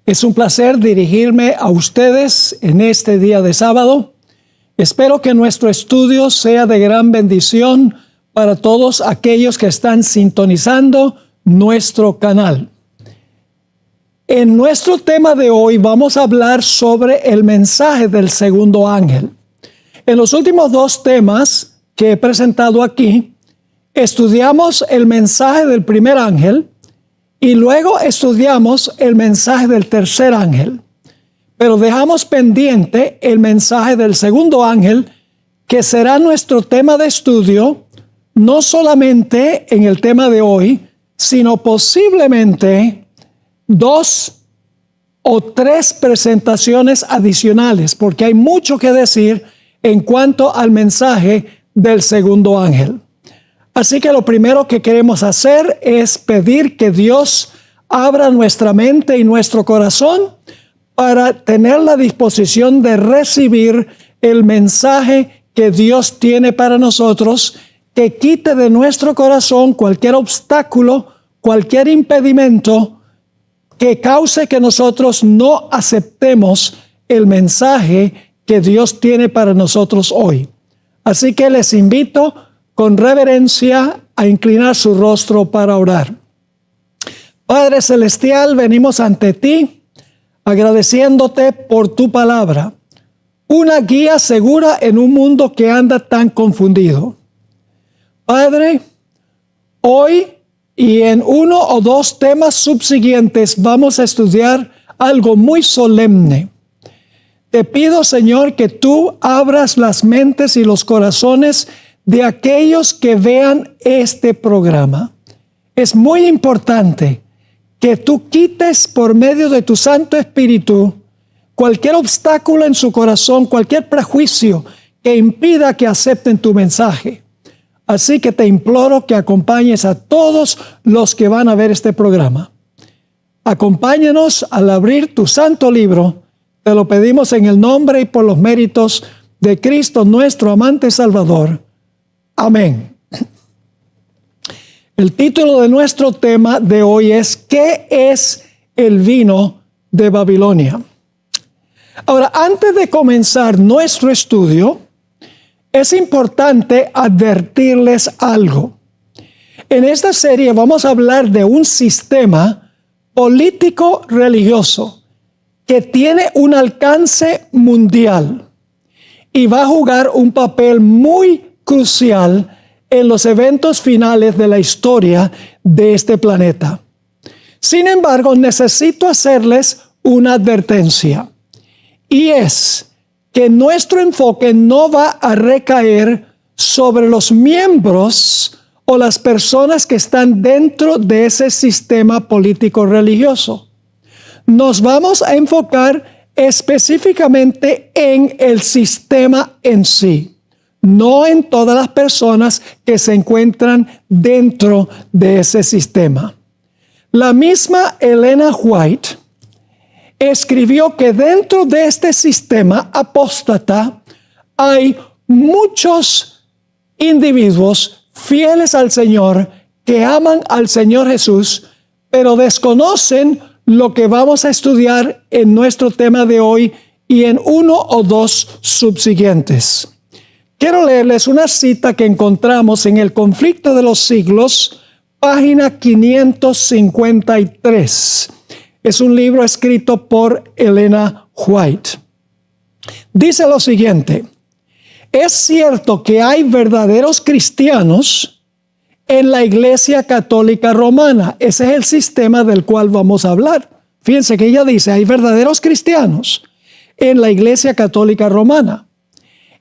Es un placer dirigirme a ustedes en este día de sábado. Espero que nuestro estudio sea de gran bendición para todos aquellos que están sintonizando nuestro canal. En nuestro tema de hoy vamos a hablar sobre el mensaje del segundo ángel. En los últimos dos temas que he presentado aquí, estudiamos el mensaje del primer ángel y luego estudiamos el mensaje del tercer ángel. Pero dejamos pendiente el mensaje del segundo ángel, que será nuestro tema de estudio, no solamente en el tema de hoy, sino posiblemente 2 o 3 presentaciones adicionales, porque hay mucho que decir en cuanto al mensaje del segundo ángel. Así que lo primero que queremos hacer es pedir que Dios abra nuestra mente y nuestro corazón para tener la disposición de recibir el mensaje que Dios tiene para nosotros, que quite de nuestro corazón cualquier obstáculo, cualquier impedimento que cause que nosotros no aceptemos el mensaje que Dios tiene para nosotros hoy. Así que les invito con reverencia a inclinar su rostro para orar. Padre Celestial, venimos ante ti agradeciéndote por tu palabra, una guía segura en un mundo que anda tan confundido. Padre, hoy y en 1 o 2 temas subsiguientes vamos a estudiar algo muy solemne. Te pido, Señor, que tú abras las mentes y los corazones de aquellos que vean este programa. Es muy importante que tú quites por medio de tu Santo Espíritu cualquier obstáculo en su corazón, cualquier prejuicio que impida que acepten tu mensaje. Así que te imploro que acompañes a todos los que van a ver este programa. Acompáñanos al abrir tu santo libro. Te lo pedimos en el nombre y por los méritos de Cristo, nuestro amante Salvador. Amén. El título de nuestro tema de hoy es ¿qué es el vino de Babilonia? Ahora, antes de comenzar nuestro estudio, es importante advertirles algo. En esta serie vamos a hablar de un sistema político religioso que tiene un alcance mundial y va a jugar un papel muy crucial en los eventos finales de la historia de este planeta. Sin embargo, necesito hacerles una advertencia, y es que nuestro enfoque no va a recaer sobre los miembros o las personas que están dentro de ese sistema político religioso. Nos vamos a enfocar específicamente en el sistema en sí, no en todas las personas que se encuentran dentro de ese sistema. La misma Elena White escribió que dentro de este sistema apóstata hay muchos individuos fieles al Señor que aman al Señor Jesús, pero desconocen lo que vamos a estudiar en nuestro tema de hoy y en 1 o 2 subsiguientes. Quiero leerles una cita que encontramos en El Conflicto de los Siglos, página 553. Es un libro escrito por Elena White. Dice lo siguiente: es cierto que hay verdaderos cristianos en la Iglesia Católica Romana. Ese es el sistema del cual vamos a hablar. Fíjense que ella dice, hay verdaderos cristianos en la Iglesia Católica Romana.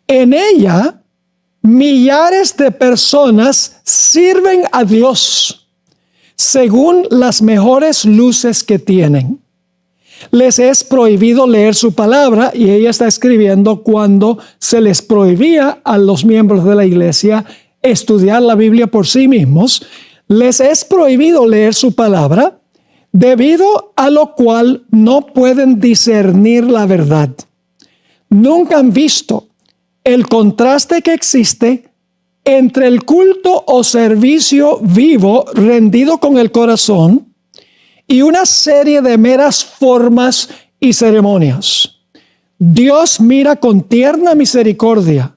En ella, millares de personas sirven a Dios según las mejores luces que tienen. Les es prohibido leer su palabra, y ella está escribiendo cuando se les prohibía a los miembros de la iglesia estudiar la Biblia por sí mismos. Les es prohibido leer su palabra, debido a lo cual no pueden discernir la verdad. Nunca han visto el contraste que existe entre el culto o servicio vivo rendido con el corazón y una serie de meras formas y ceremonias. Dios mira con tierna misericordia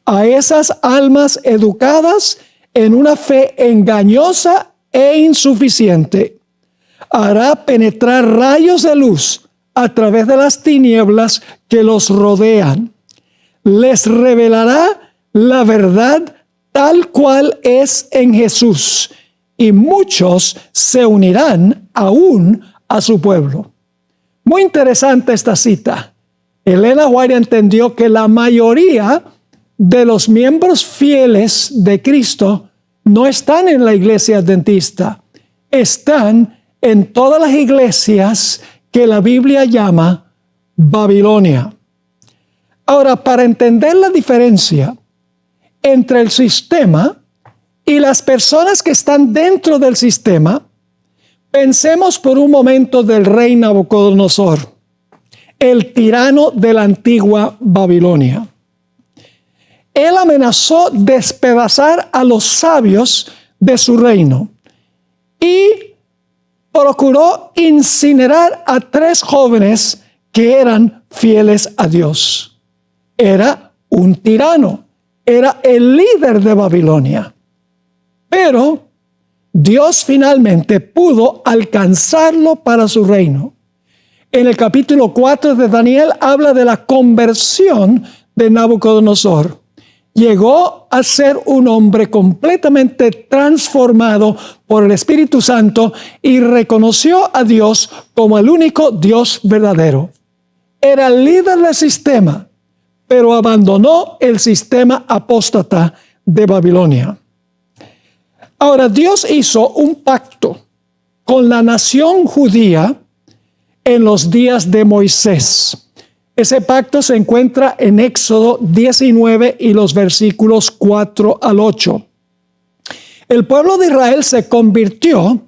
a esas almas educadas en una fe engañosa e insuficiente. Hará penetrar rayos de luz a través de las tinieblas que los rodean. Les revelará la verdad tal cual es en Jesús, y muchos se unirán aún a su pueblo. Muy interesante esta cita. Elena White entendió que la mayoría de los miembros fieles de Cristo no están en la iglesia adventista, están en todas las iglesias que la Biblia llama Babilonia. Ahora, para entender la diferencia entre el sistema y las personas que están dentro del sistema, pensemos por un momento del rey Nabucodonosor, el tirano de la antigua Babilonia. Él amenazó despedazar a los sabios de su reino y procuró incinerar a 3 jóvenes que eran fieles a Dios. Era un tirano, era el líder de Babilonia. Pero Dios finalmente pudo alcanzarlo para su reino. En el capítulo 4 de Daniel habla de la conversión de Nabucodonosor. Llegó a ser un hombre completamente transformado por el Espíritu Santo y reconoció a Dios como el único Dios verdadero. Era el líder del sistema, pero abandonó el sistema apóstata de Babilonia. Ahora, Dios hizo un pacto con la nación judía en los días de Moisés. Ese pacto se encuentra en Éxodo 19 y los versículos 4 al 8. El pueblo de Israel se convirtió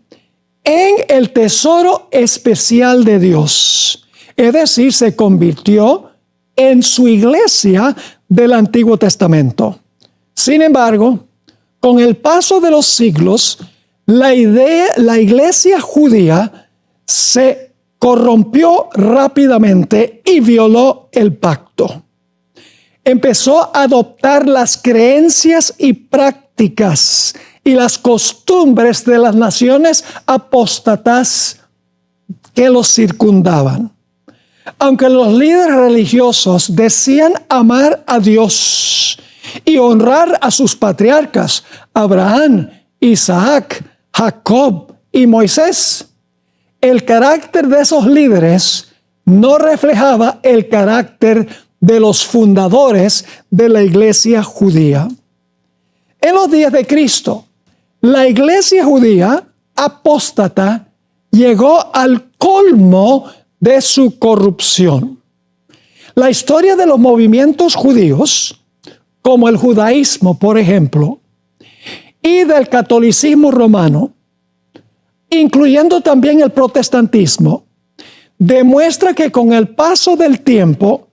en el tesoro especial de Dios. Es decir, se convirtió en su iglesia del Antiguo Testamento. Sin embargo, con el paso de los siglos, la iglesia judía se corrompió rápidamente y violó el pacto. Empezó a adoptar las creencias y prácticas y las costumbres de las naciones apóstatas que los circundaban. Aunque los líderes religiosos decían amar a Dios y honrar a sus patriarcas, Abraham, Isaac, Jacob y Moisés, el carácter de esos líderes no reflejaba el carácter de los fundadores de la iglesia judía. En los días de Cristo, la iglesia judía apóstata llegó al colmo de su corrupción. La historia de los movimientos judíos, como el judaísmo, por ejemplo, y del catolicismo romano, incluyendo también el protestantismo, demuestra que con el paso del tiempo,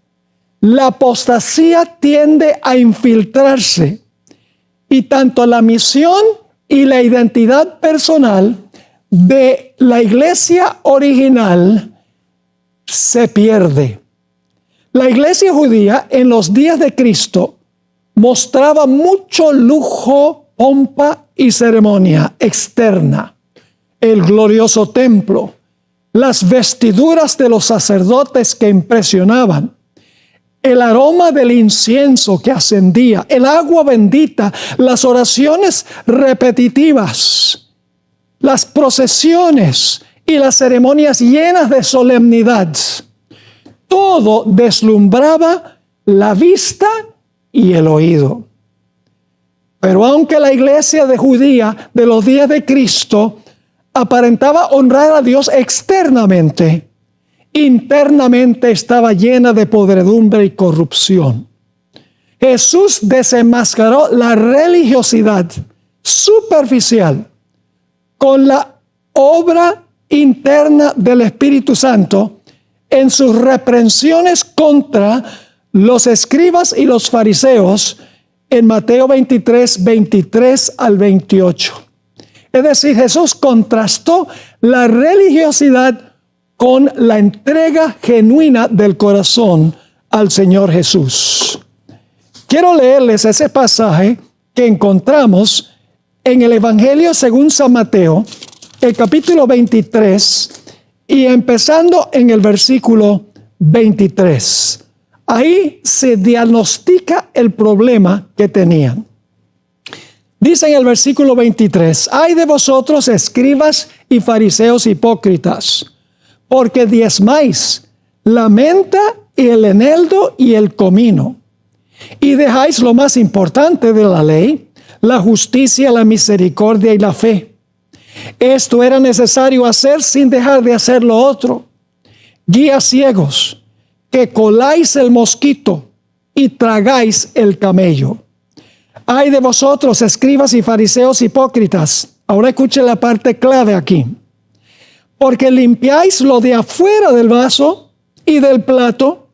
la apostasía tiende a infiltrarse y tanto la misión y la identidad personal de la iglesia original se pierde. La iglesia judía en los días de Cristo mostraba mucho lujo, pompa y ceremonia externa. El glorioso templo, las vestiduras de los sacerdotes que impresionaban, el aroma del incienso que ascendía, el agua bendita, las oraciones repetitivas, las procesiones y las ceremonias llenas de solemnidad. Todo deslumbraba la vista y el oído. Pero aunque la iglesia judía de los días de Cristo aparentaba honrar a Dios externamente, internamente estaba llena de podredumbre y corrupción. Jesús desenmascaró la religiosidad superficial con la obra interna del Espíritu Santo en sus reprensiones contra los escribas y los fariseos en Mateo 23, 23 al 28. Es decir, Jesús contrastó la religiosidad con la entrega genuina del corazón al Señor Jesús. Quiero leerles ese pasaje que encontramos en el Evangelio según San Mateo, el capítulo 23, y empezando en el versículo 23. Ahí se diagnostica el problema que tenían. Dice en el versículo 23, «Ay de vosotros, escribas y fariseos hipócritas, porque diezmáis la menta y el eneldo y el comino, y dejáis lo más importante de la ley, la justicia, la misericordia y la fe. Esto era necesario hacer sin dejar de hacer lo otro. Guías ciegos, que coláis el mosquito y tragáis el camello. Ay de vosotros, escribas y fariseos hipócritas». Ahora escuche la parte clave aquí. «Porque limpiáis lo de afuera del vaso y del plato,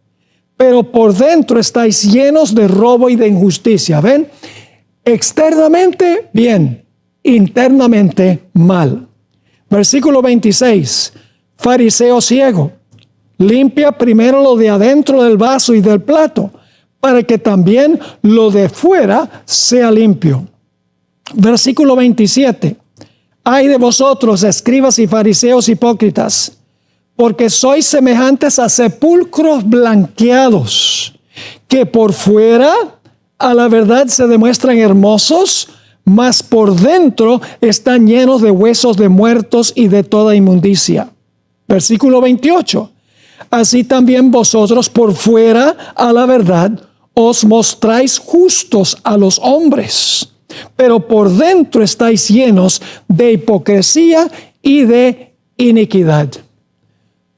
pero por dentro estáis llenos de robo y de injusticia». ¿Ven? Externamente bien, internamente mal. Versículo 26. «Fariseo ciego, limpia primero lo de adentro del vaso y del plato, para que también lo de fuera sea limpio». Versículo 27. «Ay de vosotros, escribas y fariseos hipócritas, porque sois semejantes a sepulcros blanqueados, que por fuera a la verdad se demuestran hermosos, mas por dentro están llenos de huesos de muertos y de toda inmundicia». Versículo 28. «Así también vosotros por fuera a la verdad os mostráis justos a los hombres, pero por dentro estáis llenos de hipocresía y de iniquidad».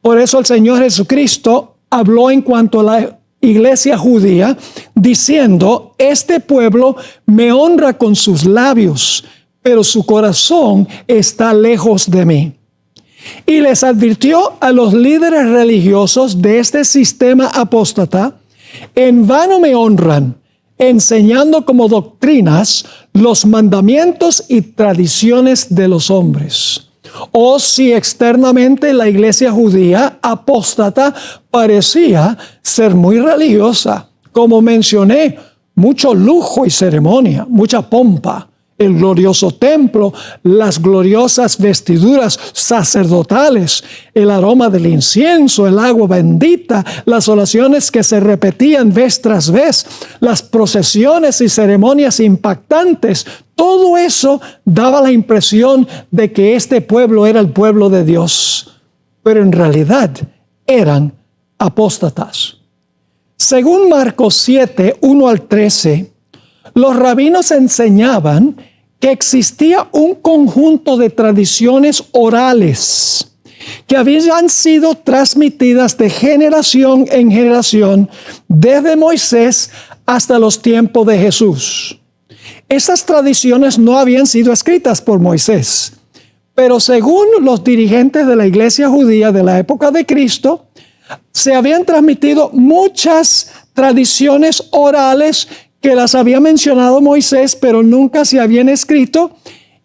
Por eso el Señor Jesucristo habló en cuanto a la iglesia judía, diciendo: «Este pueblo me honra con sus labios, pero su corazón está lejos de mí». Y les advirtió a los líderes religiosos de este sistema apóstata: «En vano me honran, enseñando como doctrinas los mandamientos y tradiciones de los hombres». O si externamente la iglesia judía apóstata parecía ser muy religiosa, como mencioné, mucho lujo y ceremonia, mucha pompa, el glorioso templo, las gloriosas vestiduras sacerdotales, el aroma del incienso, el agua bendita, las oraciones que se repetían vez tras vez, las procesiones y ceremonias impactantes. Todo eso daba la impresión de que este pueblo era el pueblo de Dios, pero en realidad eran apóstatas. Según Marcos 7, 1 al 13, los rabinos enseñaban que existía un conjunto de tradiciones orales que habían sido transmitidas de generación en generación desde Moisés hasta los tiempos de Jesús. Esas tradiciones no habían sido escritas por Moisés, pero según los dirigentes de la iglesia judía de la época de Cristo, se habían transmitido muchas tradiciones orales que las había mencionado Moisés, pero nunca se habían escrito,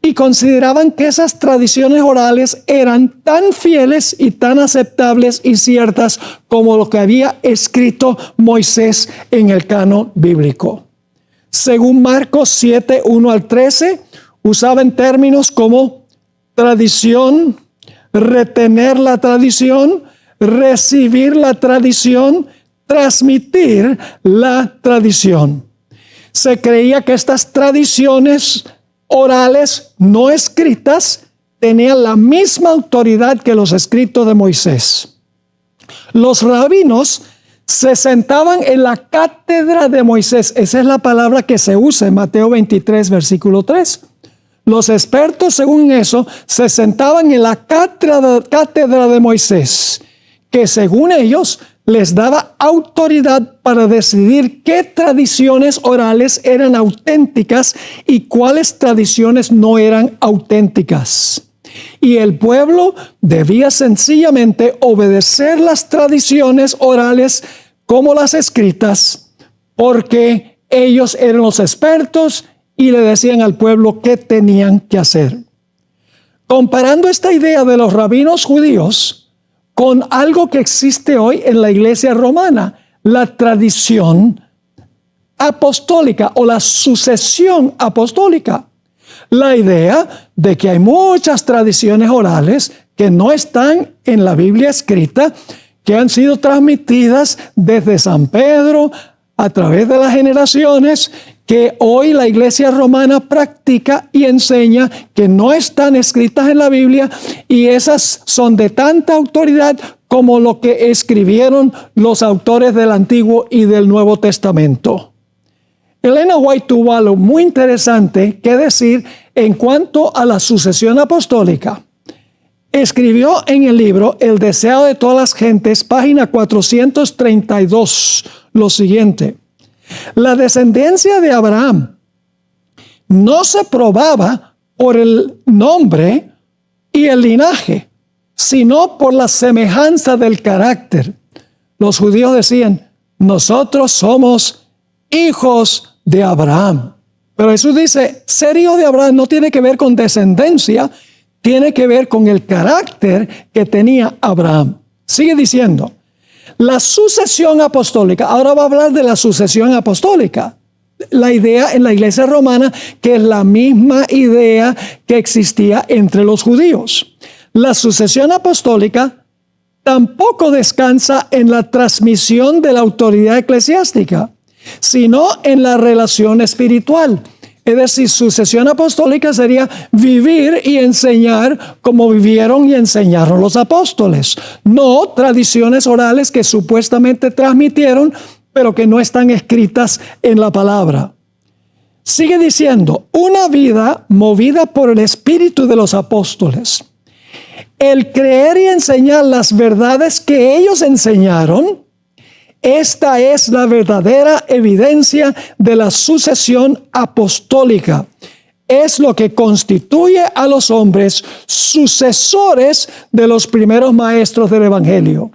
y consideraban que esas tradiciones orales eran tan fieles y tan aceptables y ciertas como lo que había escrito Moisés en el canon bíblico. Según Marcos 7, 1 al 13, usaban términos como tradición, retener la tradición, recibir la tradición, transmitir la tradición. Se creía que estas tradiciones orales no escritas tenían la misma autoridad que los escritos de Moisés. Los rabinos se sentaban en la cátedra de Moisés. Esa es la palabra que se usa en Mateo 23, versículo 3. Los expertos, según eso, se sentaban en la cátedra de Moisés, que según ellos les daba autoridad para decidir qué tradiciones orales eran auténticas y cuáles tradiciones no eran auténticas. Y el pueblo debía sencillamente obedecer las tradiciones orales como las escritas, porque ellos eran los expertos y le decían al pueblo qué tenían que hacer. comparando esta idea de los rabinos judíos con algo que existe hoy en la iglesia romana, la tradición apostólica o la sucesión apostólica. La idea de que hay muchas tradiciones orales que no están en la Biblia escrita, que han sido transmitidas desde San Pedro a través de las generaciones, que hoy la iglesia romana practica y enseña, que no están escritas en la Biblia, y esas son de tanta autoridad como lo que escribieron los autores del Antiguo y del Nuevo Testamento. Elena White tuvo algo muy interesante que decir en cuanto a la sucesión apostólica. Escribió en el libro El deseo de todas las gentes, página 432, lo siguiente: la descendencia de Abraham no se probaba por el nombre y el linaje, sino por la semejanza del carácter. Los judíos decían: nosotros somos hijos de Abraham. Pero Jesús dice, ser hijo de Abraham no tiene que ver con descendencia, tiene que ver con el carácter que tenía Abraham. Sigue diciendo, la sucesión apostólica, ahora va a hablar de la sucesión apostólica. La idea en la iglesia romana, que es la misma idea que existía entre los judíos. La sucesión apostólica tampoco descansa en la transmisión de la autoridad eclesiástica, sino en la relación espiritual. Es decir, sucesión apostólica sería vivir y enseñar como vivieron y enseñaron los apóstoles. No tradiciones orales que supuestamente transmitieron, pero que no están escritas en la palabra. Sigue diciendo, una vida movida por el espíritu de los apóstoles. El creer y enseñar las verdades que ellos enseñaron, esta es la verdadera evidencia de la sucesión apostólica. Es lo que constituye a los hombres sucesores de los primeros maestros del Evangelio.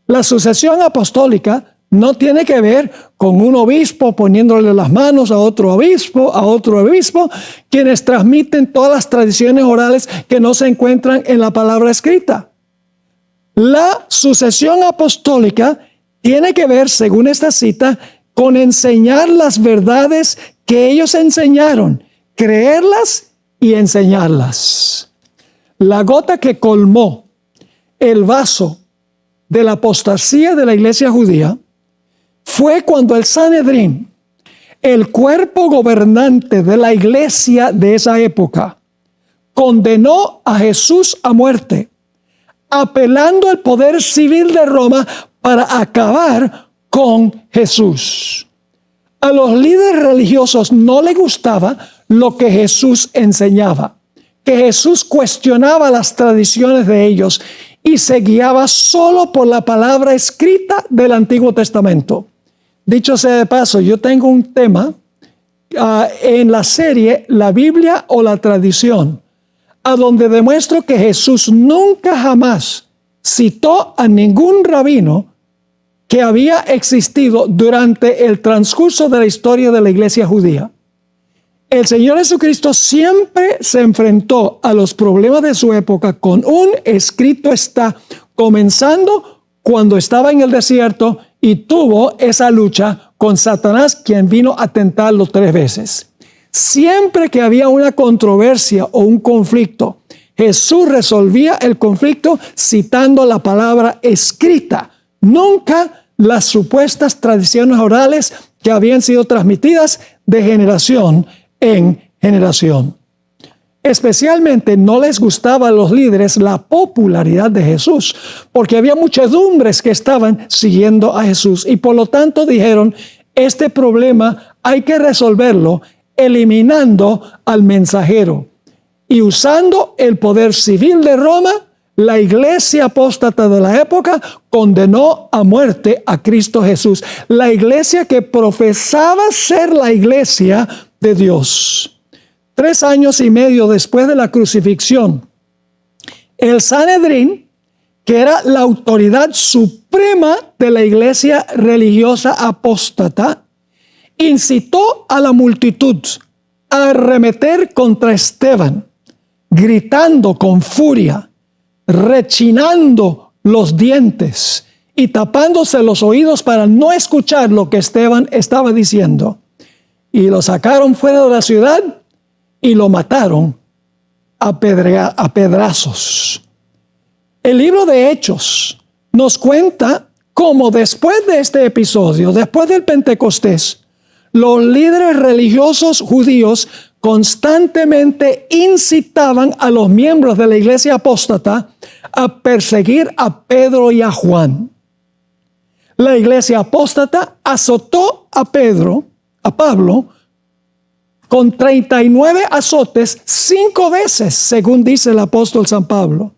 La sucesión apostólica no tiene que ver con un obispo poniéndole las manos a otro obispo, quienes transmiten todas las tradiciones orales que no se encuentran en la palabra escrita. La sucesión apostólica tiene que ver, según esta cita, con enseñar las verdades que ellos enseñaron, creerlas y enseñarlas. La gota que colmó el vaso de la apostasía de la iglesia judía fue cuando el Sanedrín, el cuerpo gobernante de la iglesia de esa época, condenó a Jesús a muerte, apelando al poder civil de Roma para acabar con Jesús. A los líderes religiosos no les gustaba lo que Jesús enseñaba, que Jesús cuestionaba las tradiciones de ellos y se guiaba solo por la palabra escrita del Antiguo Testamento. Dicho sea de paso, yo tengo un tema en la serie La Biblia o la Tradición, a donde demuestro que Jesús nunca jamás citó a ningún rabino que había existido durante el transcurso de la historia de la iglesia judía. El Señor Jesucristo siempre se enfrentó a los problemas de su época con un escrito está, comenzando cuando estaba en el desierto y tuvo esa lucha con Satanás, quien vino a tentarlo 3 veces. Siempre que había una controversia o un conflicto, Jesús resolvía el conflicto citando la palabra escrita, nunca las supuestas tradiciones orales que habían sido transmitidas de generación en generación. Especialmente no les gustaba a los líderes la popularidad de Jesús, porque había muchedumbres que estaban siguiendo a Jesús y por lo tanto dijeron, este problema hay que resolverlo eliminando al mensajero. Y usando el poder civil de Roma, la iglesia apóstata de la época condenó a muerte a Cristo Jesús. La iglesia que profesaba ser la iglesia de Dios. 3 años y medio después de la crucifixión, el Sanedrín, que era la autoridad suprema de la iglesia religiosa apóstata, incitó a la multitud a arremeter contra Esteban, gritando con furia, rechinando los dientes y tapándose los oídos para no escuchar lo que Esteban estaba diciendo. Y lo sacaron fuera de la ciudad y lo mataron a pedrazos. El libro de Hechos nos cuenta cómo después de este episodio, después del Pentecostés, los líderes religiosos judíos constantemente incitaban a los miembros de la iglesia apóstata a perseguir a Pedro y a Juan. La iglesia apóstata azotó a Pablo, con 39 azotes 5 veces, según dice el apóstol San Pablo.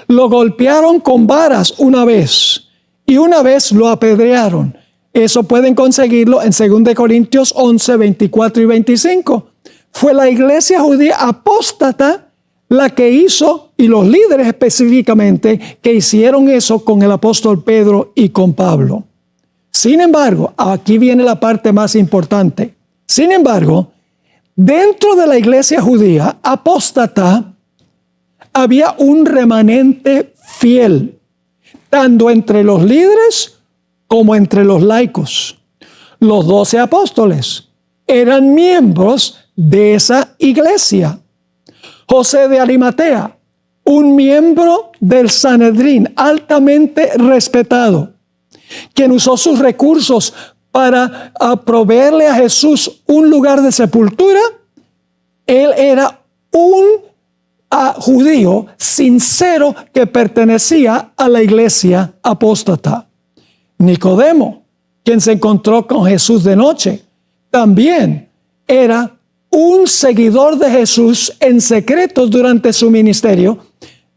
Lo golpearon con varas una vez y una vez lo apedrearon. Eso pueden conseguirlo en 2 Corintios 11, 24 y 25. Fue la iglesia judía apóstata la que hizo, y los líderes específicamente, que hicieron eso con el apóstol Pedro y con Pablo. Sin embargo, aquí viene la parte más importante. Sin embargo, dentro de la iglesia judía apóstata había un remanente fiel, tanto entre los líderes como entre los laicos. Los 12 apóstoles eran miembros de esa iglesia. José de Arimatea, un miembro del Sanedrín, altamente respetado, quien usó sus recursos para proveerle a Jesús un lugar de sepultura. Él era un judío sincero que pertenecía a la iglesia apóstata. Nicodemo, quien se encontró con Jesús de noche, también era un seguidor de Jesús en secreto durante su ministerio,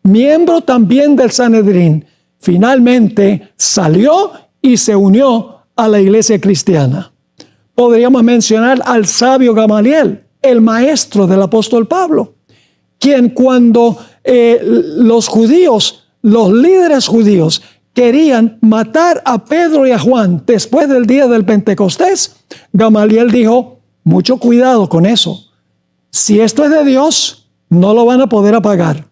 miembro también del Sanedrín. Finalmente salió y se unió a la iglesia cristiana. Podríamos mencionar al sabio Gamaliel, el maestro del apóstol Pablo, quien cuando los judíos, los líderes judíos, querían matar a Pedro y a Juan después del día del Pentecostés, Gamaliel dijo: mucho cuidado con eso. Si esto es de Dios, no lo van a poder apagar.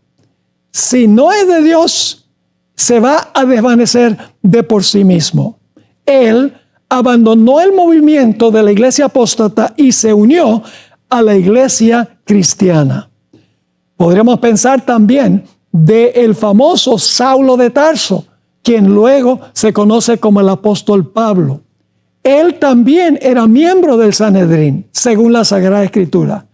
Si no es de Dios, se va a desvanecer de por sí mismo. Él abandonó el movimiento de la iglesia apóstata y se unió a la iglesia cristiana. Podríamos pensar también del famoso Saulo de Tarso, quien luego se conoce como el apóstol Pablo. Él también era miembro del Sanedrín, según la Sagrada Escritura.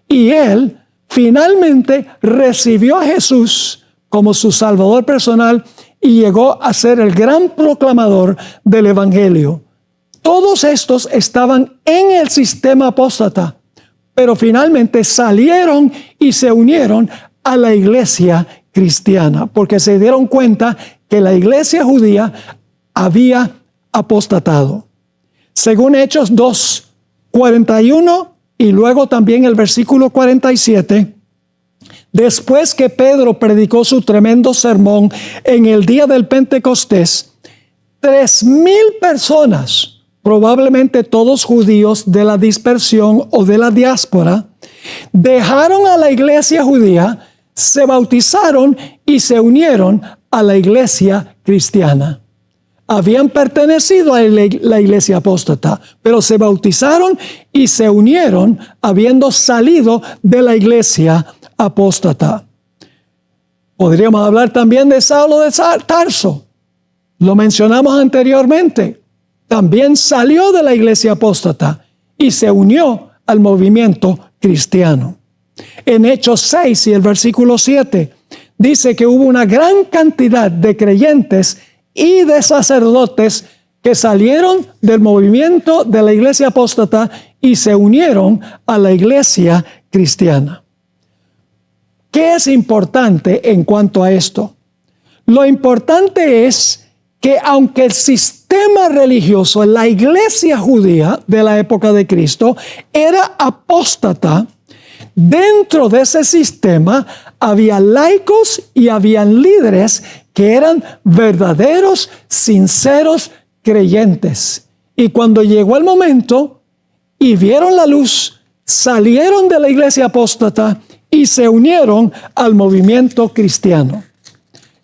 Y él finalmente recibió a Jesús como su Salvador personal y llegó a ser el gran proclamador del Evangelio. Todos estos estaban en el sistema apóstata, pero finalmente salieron y se unieron a la iglesia cristiana, porque se dieron cuenta que la iglesia judía había apostatado. Según Hechos 2, 41 y luego también el versículo 47, después que Pedro predicó su tremendo sermón en el día del Pentecostés, 3,000 personas, probablemente todos judíos de la dispersión o de la diáspora, dejaron a la iglesia judía, se bautizaron y se unieron a la iglesia cristiana. Habían pertenecido a la iglesia apóstata, pero se bautizaron y se unieron habiendo salido de la iglesia apóstata. Podríamos hablar también de Saulo de Tarso. Lo mencionamos anteriormente. También salió de la iglesia apóstata y se unió al movimiento cristiano. En Hechos 6 y el versículo 7 dice que hubo una gran cantidad de creyentes y de sacerdotes que salieron del movimiento de la iglesia apóstata y se unieron a la iglesia cristiana. ¿Qué es importante en cuanto a esto? Lo importante es que aunque el sistema religioso en la iglesia judía de la época de Cristo era apóstata, dentro de ese sistema había laicos y habían líderes que eran verdaderos, sinceros creyentes. Y cuando llegó el momento y vieron la luz, salieron de la iglesia apóstata y se unieron al movimiento cristiano.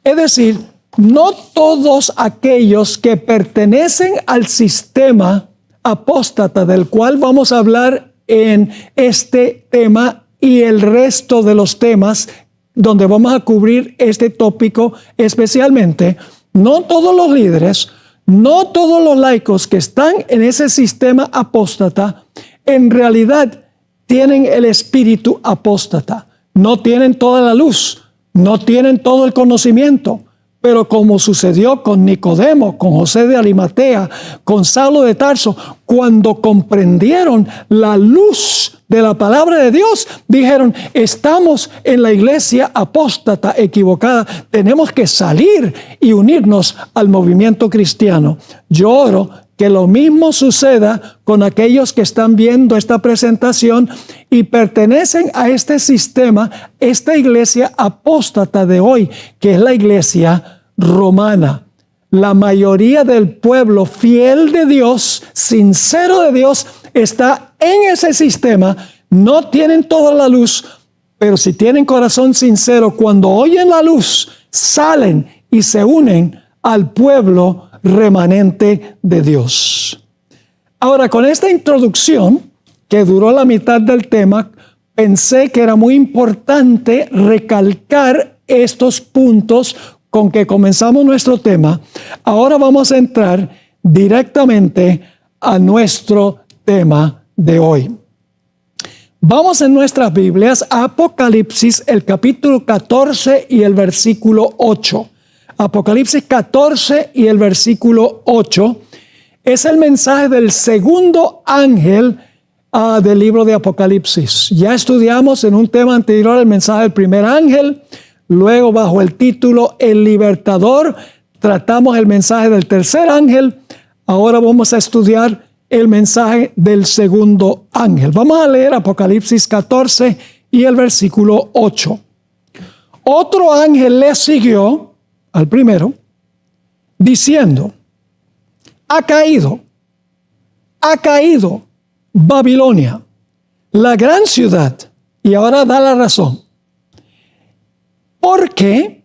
Es decir, no todos aquellos que pertenecen al sistema apóstata del cual vamos a hablar en este tema y el resto de los temas donde vamos a cubrir este tópico especialmente, no todos los líderes, no todos los laicos que están en ese sistema apóstata, en realidad tienen el espíritu apóstata. No tienen toda la luz, no tienen todo el conocimiento, pero como sucedió con Nicodemo, con José de Arimatea, con Saulo de Tarso, cuando comprendieron la luz de la palabra de Dios, dijeron, estamos en la iglesia apóstata equivocada, tenemos que salir y unirnos al movimiento cristiano. Yo oro que lo mismo suceda con aquellos que están viendo esta presentación y pertenecen a este sistema, esta iglesia apóstata de hoy, que es la iglesia romana. La mayoría del pueblo fiel de Dios, sincero de Dios, está en ese sistema. No tienen toda la luz, pero si tienen corazón sincero, cuando oyen la luz, salen y se unen al pueblo remanente de Dios. Ahora, con esta introducción, que duró la mitad del tema, pensé que era muy importante recalcar estos puntos con que comenzamos nuestro tema. Ahora vamos a entrar directamente a nuestro tema de hoy. Vamos en nuestras Biblias a Apocalipsis, el capítulo 14 y el versículo 8. Apocalipsis 14 y el versículo 8 es el mensaje del segundo ángel del libro de Apocalipsis. Ya estudiamos en un tema anterior el mensaje del primer ángel, luego bajo el título El Libertador tratamos el mensaje del tercer ángel. Ahora vamos a estudiar el mensaje del segundo ángel. Vamos a leer Apocalipsis 14 y el versículo 8. Otro ángel le siguió al primero, diciendo, ha caído Babilonia, la gran ciudad, y ahora da la razón, porque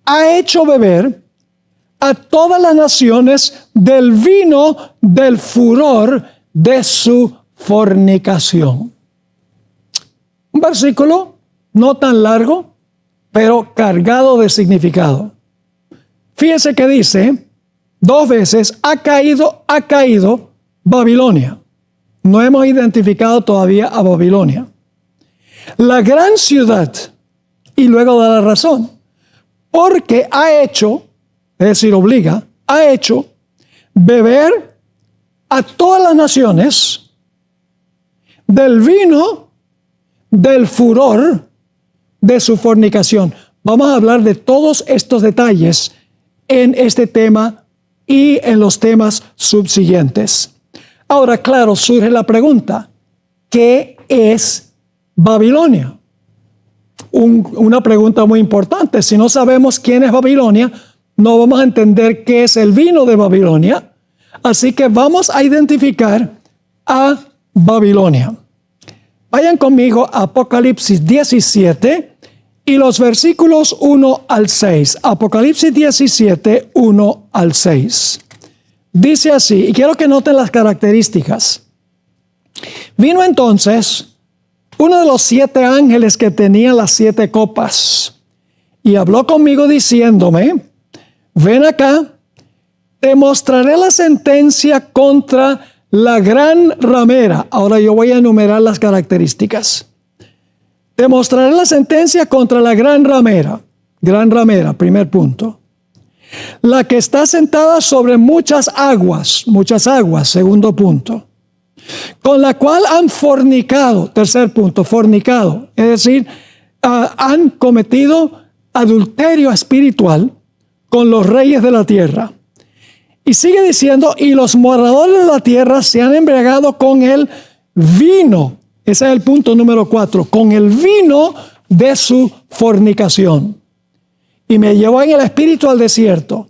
ha hecho beber a todas las naciones del vino del furor de su fornicación. Un versículo no tan largo, pero cargado de significado. Fíjese que dice dos veces, ha caído Babilonia. No hemos identificado todavía a Babilonia. La gran ciudad, y luego da la razón, porque ha hecho, es decir, obliga, ha hecho beber a todas las naciones del vino del furor de su fornicación. Vamos a hablar de todos estos detalles en este tema y en los temas subsiguientes. Ahora, claro, surge la pregunta, ¿qué es Babilonia? Una pregunta muy importante. Si no sabemos quién es Babilonia, no vamos a entender qué es el vino de Babilonia. Así que vamos a identificar a Babilonia. Vayan conmigo a Apocalipsis 17 y los versículos 1 al 6. Apocalipsis 17, 1 al 6. Dice así, y quiero que noten las características. Vino entonces uno de los 7 ángeles que tenía las 7 copas y habló conmigo diciéndome, ven acá, te mostraré la sentencia contra la gran ramera. Ahora yo voy a enumerar las características. Te mostraré la sentencia contra la gran ramera. Gran ramera, primer punto. La que está sentada sobre muchas aguas, segundo punto. Con la cual han fornicado, tercer punto, fornicado. Es decir, han cometido adulterio espiritual con los reyes de la tierra. Y sigue diciendo, y los moradores de la tierra se han embriagado con el vino. Ese es el punto número 4, con el vino de su fornicación. Y me llevó en el espíritu al desierto,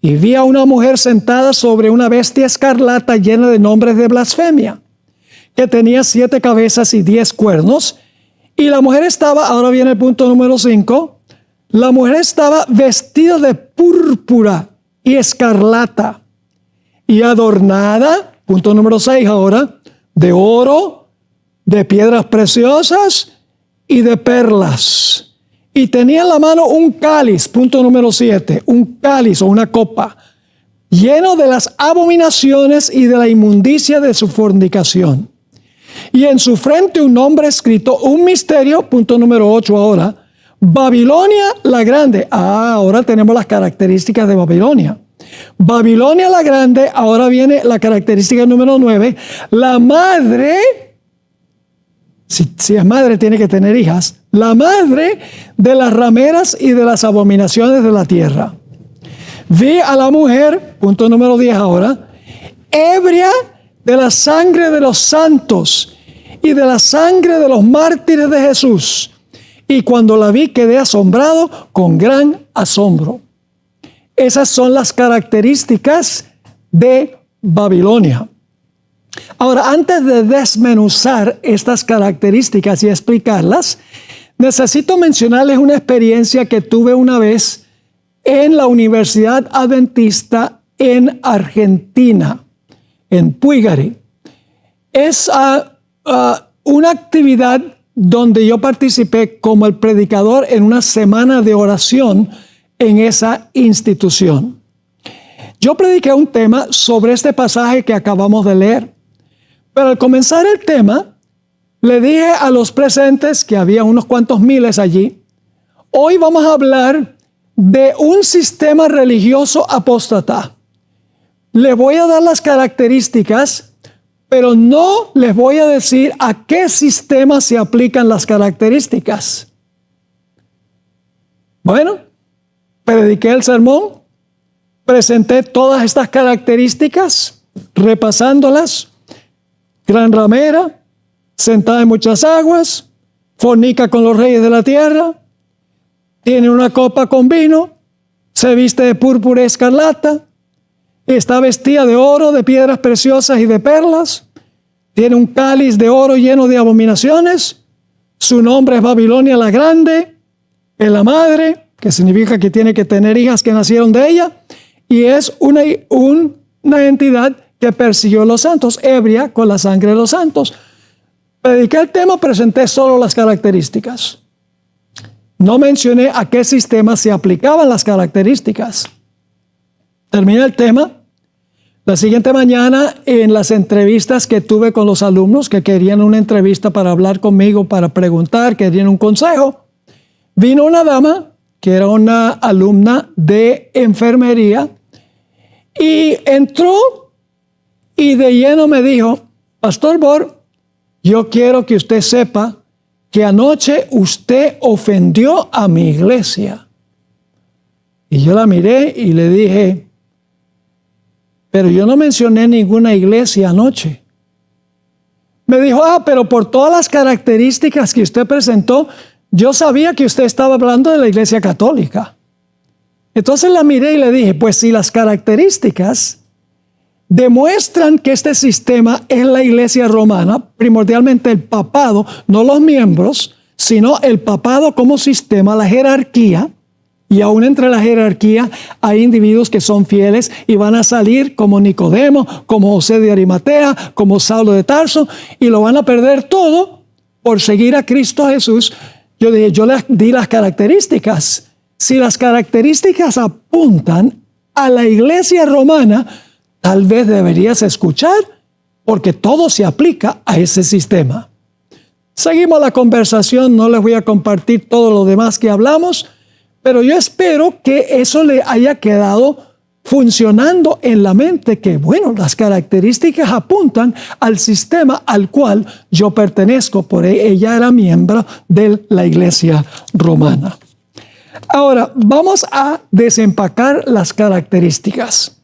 y vi a una mujer sentada sobre una bestia escarlata llena de nombres de blasfemia, que tenía 7 cabezas y 10 cuernos, Y la mujer estaba, ahora viene el punto número 5, la mujer estaba vestida de púrpura y escarlata y adornada, punto número 6 ahora, de oro, de piedras preciosas y de perlas. Y tenía en la mano un cáliz, punto número 7, un cáliz o una copa, lleno de las abominaciones y de la inmundicia de su fornicación. Y en su frente un nombre escrito, un misterio, punto número 8 ahora, Babilonia la Grande. Ahora tenemos las características de Babilonia. Babilonia la Grande, ahora viene la característica número 9, la madre, si es madre tiene que tener hijas, la madre de las rameras y de las abominaciones de la tierra. Vi a la mujer, punto número 10 ahora, ebria de la sangre de los santos y de la sangre de los mártires de Jesús. Y cuando la vi quedé asombrado con gran asombro. Esas son las características de Babilonia. Ahora, antes de desmenuzar estas características y explicarlas, necesito mencionarles una experiencia que tuve una vez en la Universidad Adventista en Argentina, en Puigari. Es una actividad donde yo participé como el predicador en una semana de oración en esa institución. Yo prediqué un tema sobre este pasaje que acabamos de leer, pero al comenzar el tema, le dije a los presentes, que había unos cuantos miles allí, hoy vamos a hablar de un sistema religioso apóstata. Les voy a dar las características, pero no les voy a decir a qué sistema se aplican las características. Bueno, prediqué el sermón, presenté todas estas características, repasándolas. Gran ramera, sentada en muchas aguas, fornica con los reyes de la tierra, tiene una copa con vino, se viste de púrpura y escarlata, está vestida de oro, de piedras preciosas y de perlas, tiene un cáliz de oro lleno de abominaciones, su nombre es Babilonia la Grande, es la madre, que significa que tiene que tener hijas que nacieron de ella, y es una entidad que persiguió a los santos, ebria con la sangre de los santos. Prediqué el tema, presenté solo las características. No mencioné a qué sistema se aplicaban las características. Terminé el tema. La siguiente mañana, en las entrevistas que tuve con los alumnos que querían una entrevista para hablar conmigo, para preguntar, querían un consejo, vino una dama que era una alumna de enfermería y entró y de lleno me dijo, Pastor Bor, yo quiero que usted sepa que anoche usted ofendió a mi iglesia. Y yo la miré y le dije, pero yo no mencioné ninguna iglesia anoche. Me dijo, pero por todas las características que usted presentó, yo sabía que usted estaba hablando de la iglesia católica. Entonces la miré y le dije, pues si las características demuestran que este sistema es la iglesia romana, primordialmente el papado, no los miembros, sino el papado como sistema, la jerarquía, y aún entre la jerarquía hay individuos que son fieles y van a salir como Nicodemo, como José de Arimatea, como Saulo de Tarso, y lo van a perder todo por seguir a Cristo Jesús. Yo dije, yo les di las características. Si las características apuntan a la iglesia romana, tal vez deberías escuchar, porque todo se aplica a ese sistema. Seguimos la conversación, no les voy a compartir todo lo demás que hablamos, pero yo espero que eso le haya quedado funcionando en la mente, que bueno, las características apuntan al sistema al cual yo pertenezco, por ella era miembro de la iglesia romana. Ahora, vamos a desempacar las características.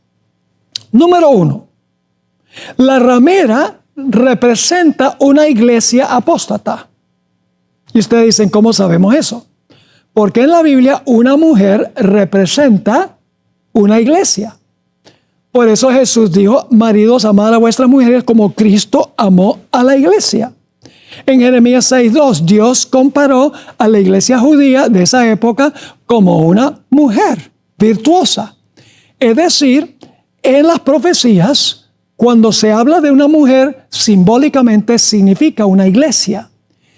Número 1, la ramera representa una iglesia apóstata. Y ustedes dicen, ¿cómo sabemos eso? Porque en la Biblia una mujer representa una iglesia. Por eso Jesús dijo, maridos, amad a vuestras mujeres como Cristo amó a la iglesia. En Jeremías 6:2, Dios comparó a la iglesia judía de esa época como una mujer virtuosa. Es decir, en las profecías, cuando se habla de una mujer, simbólicamente significa una iglesia.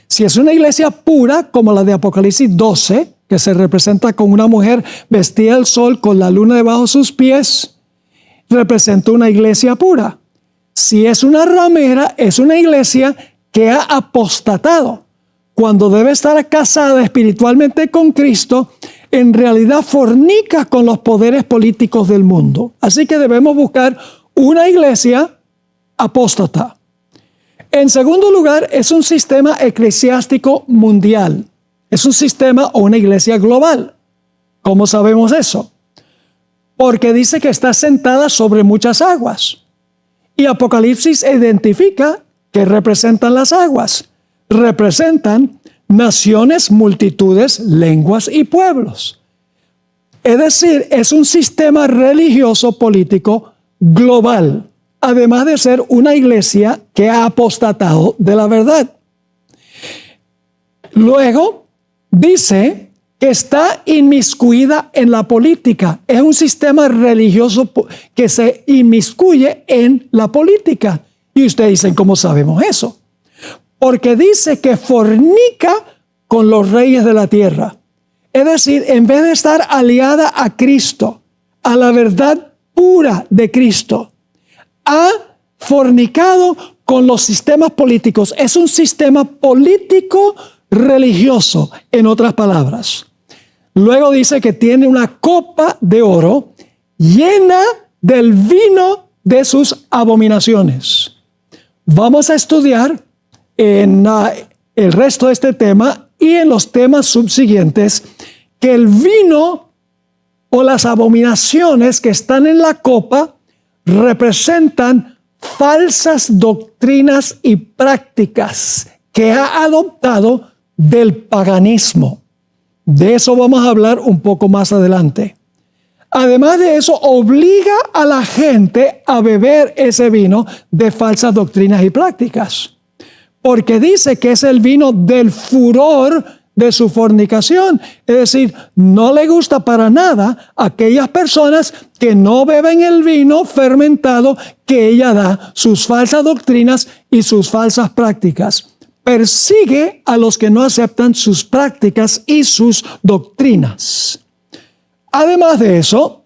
Si es una iglesia pura, como la de Apocalipsis 12, que se representa con una mujer vestida del sol con la luna debajo de sus pies, representa una iglesia pura. Si es una ramera, es una iglesia que ha apostatado. Cuando debe estar casada espiritualmente con Cristo, en realidad fornica con los poderes políticos del mundo. Así que debemos buscar una iglesia apóstata. En segundo lugar, es un sistema eclesiástico mundial. Es un sistema o una iglesia global. ¿Cómo sabemos eso? Porque dice que está sentada sobre muchas aguas. Y Apocalipsis identifica que representan las aguas. Representan naciones, multitudes, lenguas y pueblos. Es decir, es un sistema religioso político global, además de ser una iglesia que ha apostatado de la verdad. Luego, dice que está inmiscuida en la política. Es un sistema religioso que se inmiscuye en la política. Y ustedes dicen, ¿cómo sabemos eso? Porque dice que fornica con los reyes de la tierra. Es decir, en vez de estar aliada a Cristo, a la verdad pura de Cristo, ha fornicado con los sistemas políticos. Es un sistema político religioso, en otras palabras. Luego dice que tiene una copa de oro llena del vino de sus abominaciones. Vamos a estudiar en el resto de este tema y en los temas subsiguientes que el vino o las abominaciones que están en la copa representan falsas doctrinas y prácticas que ha adoptado del paganismo. De eso vamos a hablar un poco más adelante. Además de eso, obliga a la gente a beber ese vino de falsas doctrinas y prácticas. Porque dice que es el vino del furor de su fornicación. Es decir, no le gusta para nada a aquellas personas que no beben el vino fermentado que ella da, sus falsas doctrinas y sus falsas prácticas. Persigue a los que no aceptan sus prácticas y sus doctrinas. Además de eso,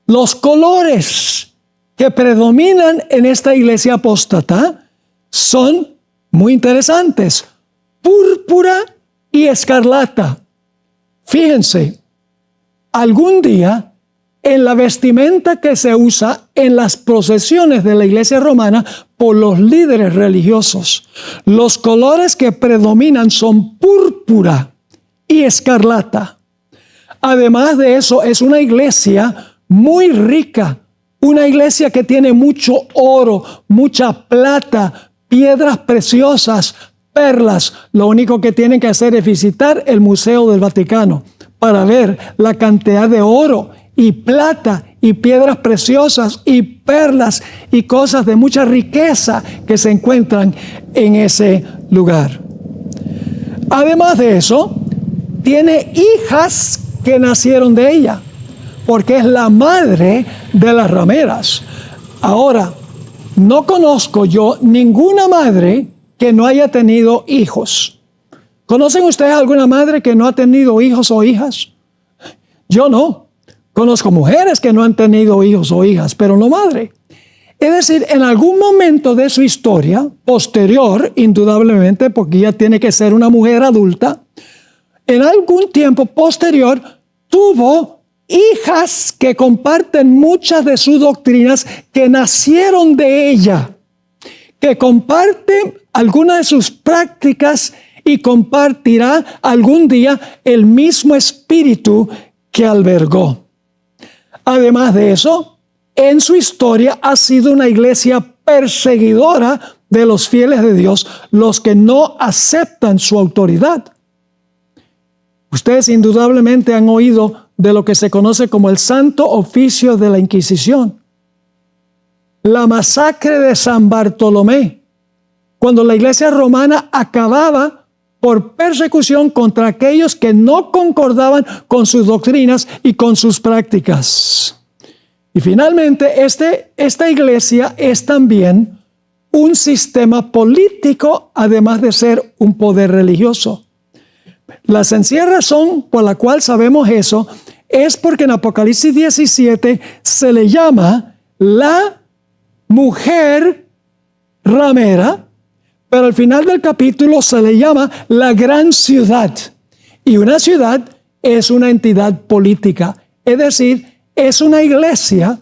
los colores que predominan en esta iglesia apóstata son muy interesantes: púrpura y escarlata. Fíjense, algún día en la vestimenta que se usa en las procesiones de la iglesia romana por los líderes religiosos, los colores que predominan son púrpura y escarlata. Además de eso, es una iglesia muy rica, una iglesia que tiene mucho oro, mucha plata, piedras preciosas, perlas. Lo único que tienen que hacer es visitar el Museo del Vaticano para ver la cantidad de oro y plata y piedras preciosas y perlas y cosas de mucha riqueza que se encuentran en ese lugar. Además de eso, tiene hijas que nacieron de ella, porque es la madre de las rameras. Ahora, no conozco yo ninguna madre que no haya tenido hijos. ¿Conocen ustedes alguna madre que no ha tenido hijos o hijas? Yo no. Conozco mujeres que no han tenido hijos o hijas, pero no madre. Es decir, en algún momento de su historia, posterior, indudablemente, porque ella tiene que ser una mujer adulta, en algún tiempo posterior tuvo hijas que comparten muchas de sus doctrinas que nacieron de ella, que comparten algunas de sus prácticas y compartirá algún día el mismo espíritu que albergó. Además de eso, en su historia ha sido una iglesia perseguidora de los fieles de Dios, los que no aceptan su autoridad. Ustedes indudablemente han oído de lo que se conoce como el Santo Oficio de la Inquisición, la masacre de San Bartolomé, cuando la iglesia romana acababa por persecución contra aquellos que no concordaban con sus doctrinas y con sus prácticas. Y finalmente, esta iglesia es también un sistema político, además de ser un poder religioso. La sencilla razón por la cual sabemos eso es porque en Apocalipsis 17 se le llama la mujer ramera, pero al final del capítulo se le llama la gran ciudad. Y una ciudad es una entidad política, es decir, es una iglesia,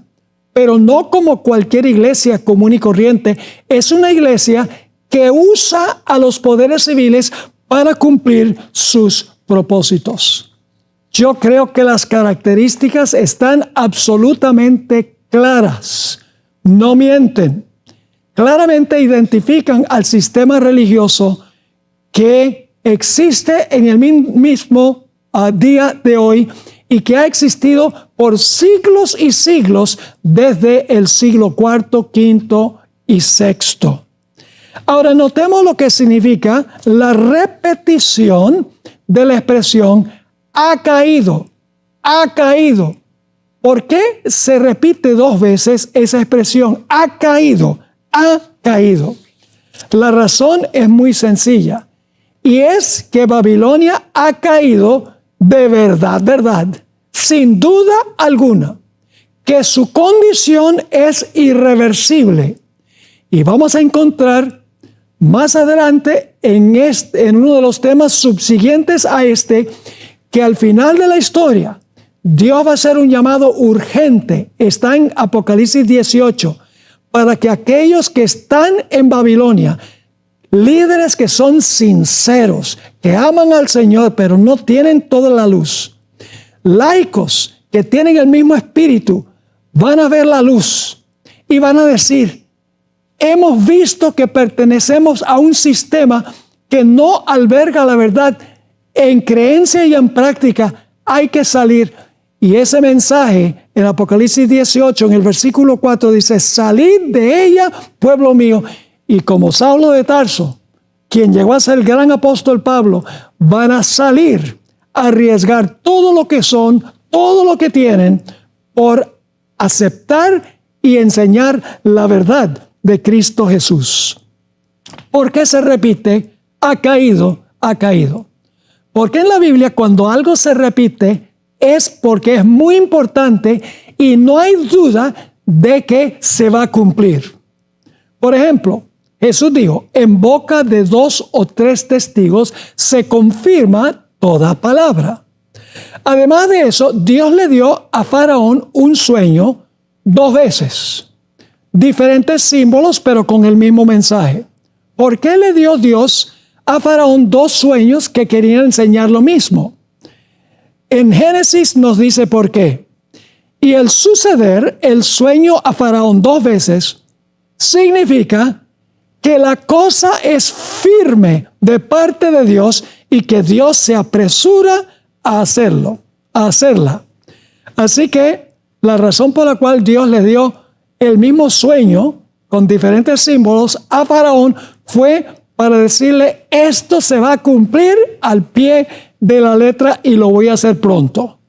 pero no como cualquier iglesia común y corriente. Es una iglesia que usa a los poderes civiles para cumplir sus propósitos. Yo creo que las características están absolutamente claras. No mienten. Claramente identifican al sistema religioso que existe en el mismo día de hoy y que ha existido por siglos y siglos desde el siglo IV, V y VI. Ahora notemos lo que significa la repetición de la expresión ha caído, ha caído. ¿Por qué se repite dos veces esa expresión ha caído, ha caído? La razón es muy sencilla y es que Babilonia ha caído de verdad, verdad, sin duda alguna, que su condición es irreversible. Y vamos a encontrar más adelante en uno de los temas subsiguientes a este, que al final de la historia, Dios va a hacer un llamado urgente. Está en Apocalipsis 18, para que aquellos que están en Babilonia, líderes que son sinceros, que aman al Señor, pero no tienen toda la luz, laicos que tienen el mismo espíritu, van a ver la luz y van a decir, hemos visto que pertenecemos a un sistema que no alberga la verdad. En creencia y en práctica hay que salir. Y ese mensaje en Apocalipsis 18, en el versículo 4, dice, salid de ella, pueblo mío. Y como Saulo de Tarso, quien llegó a ser el gran apóstol Pablo, van a salir a arriesgar todo lo que son, todo lo que tienen, por aceptar y enseñar la verdad de Cristo Jesús. ¿Por qué se repite? Ha caído, ha caído. Porque en la Biblia cuando algo se repite es porque es muy importante y no hay duda de que se va a cumplir. Por ejemplo, Jesús dijo, en boca de 2 o 3 testigos se confirma toda palabra. Además de eso, Dios le dio a Faraón un sueño 2 veces. Diferentes símbolos, pero con el mismo mensaje. ¿Por qué le dio Dios a Faraón 2 sueños que querían enseñar lo mismo? En Génesis nos dice por qué. Y el suceder el sueño a Faraón 2 veces significa que la cosa es firme de parte de Dios y que Dios se apresura a hacerlo, a hacerla. Así que la razón por la cual Dios le dio el mismo sueño con diferentes símbolos a Faraón fue para decirle, esto se va a cumplir al pie de la letra y lo voy a hacer pronto.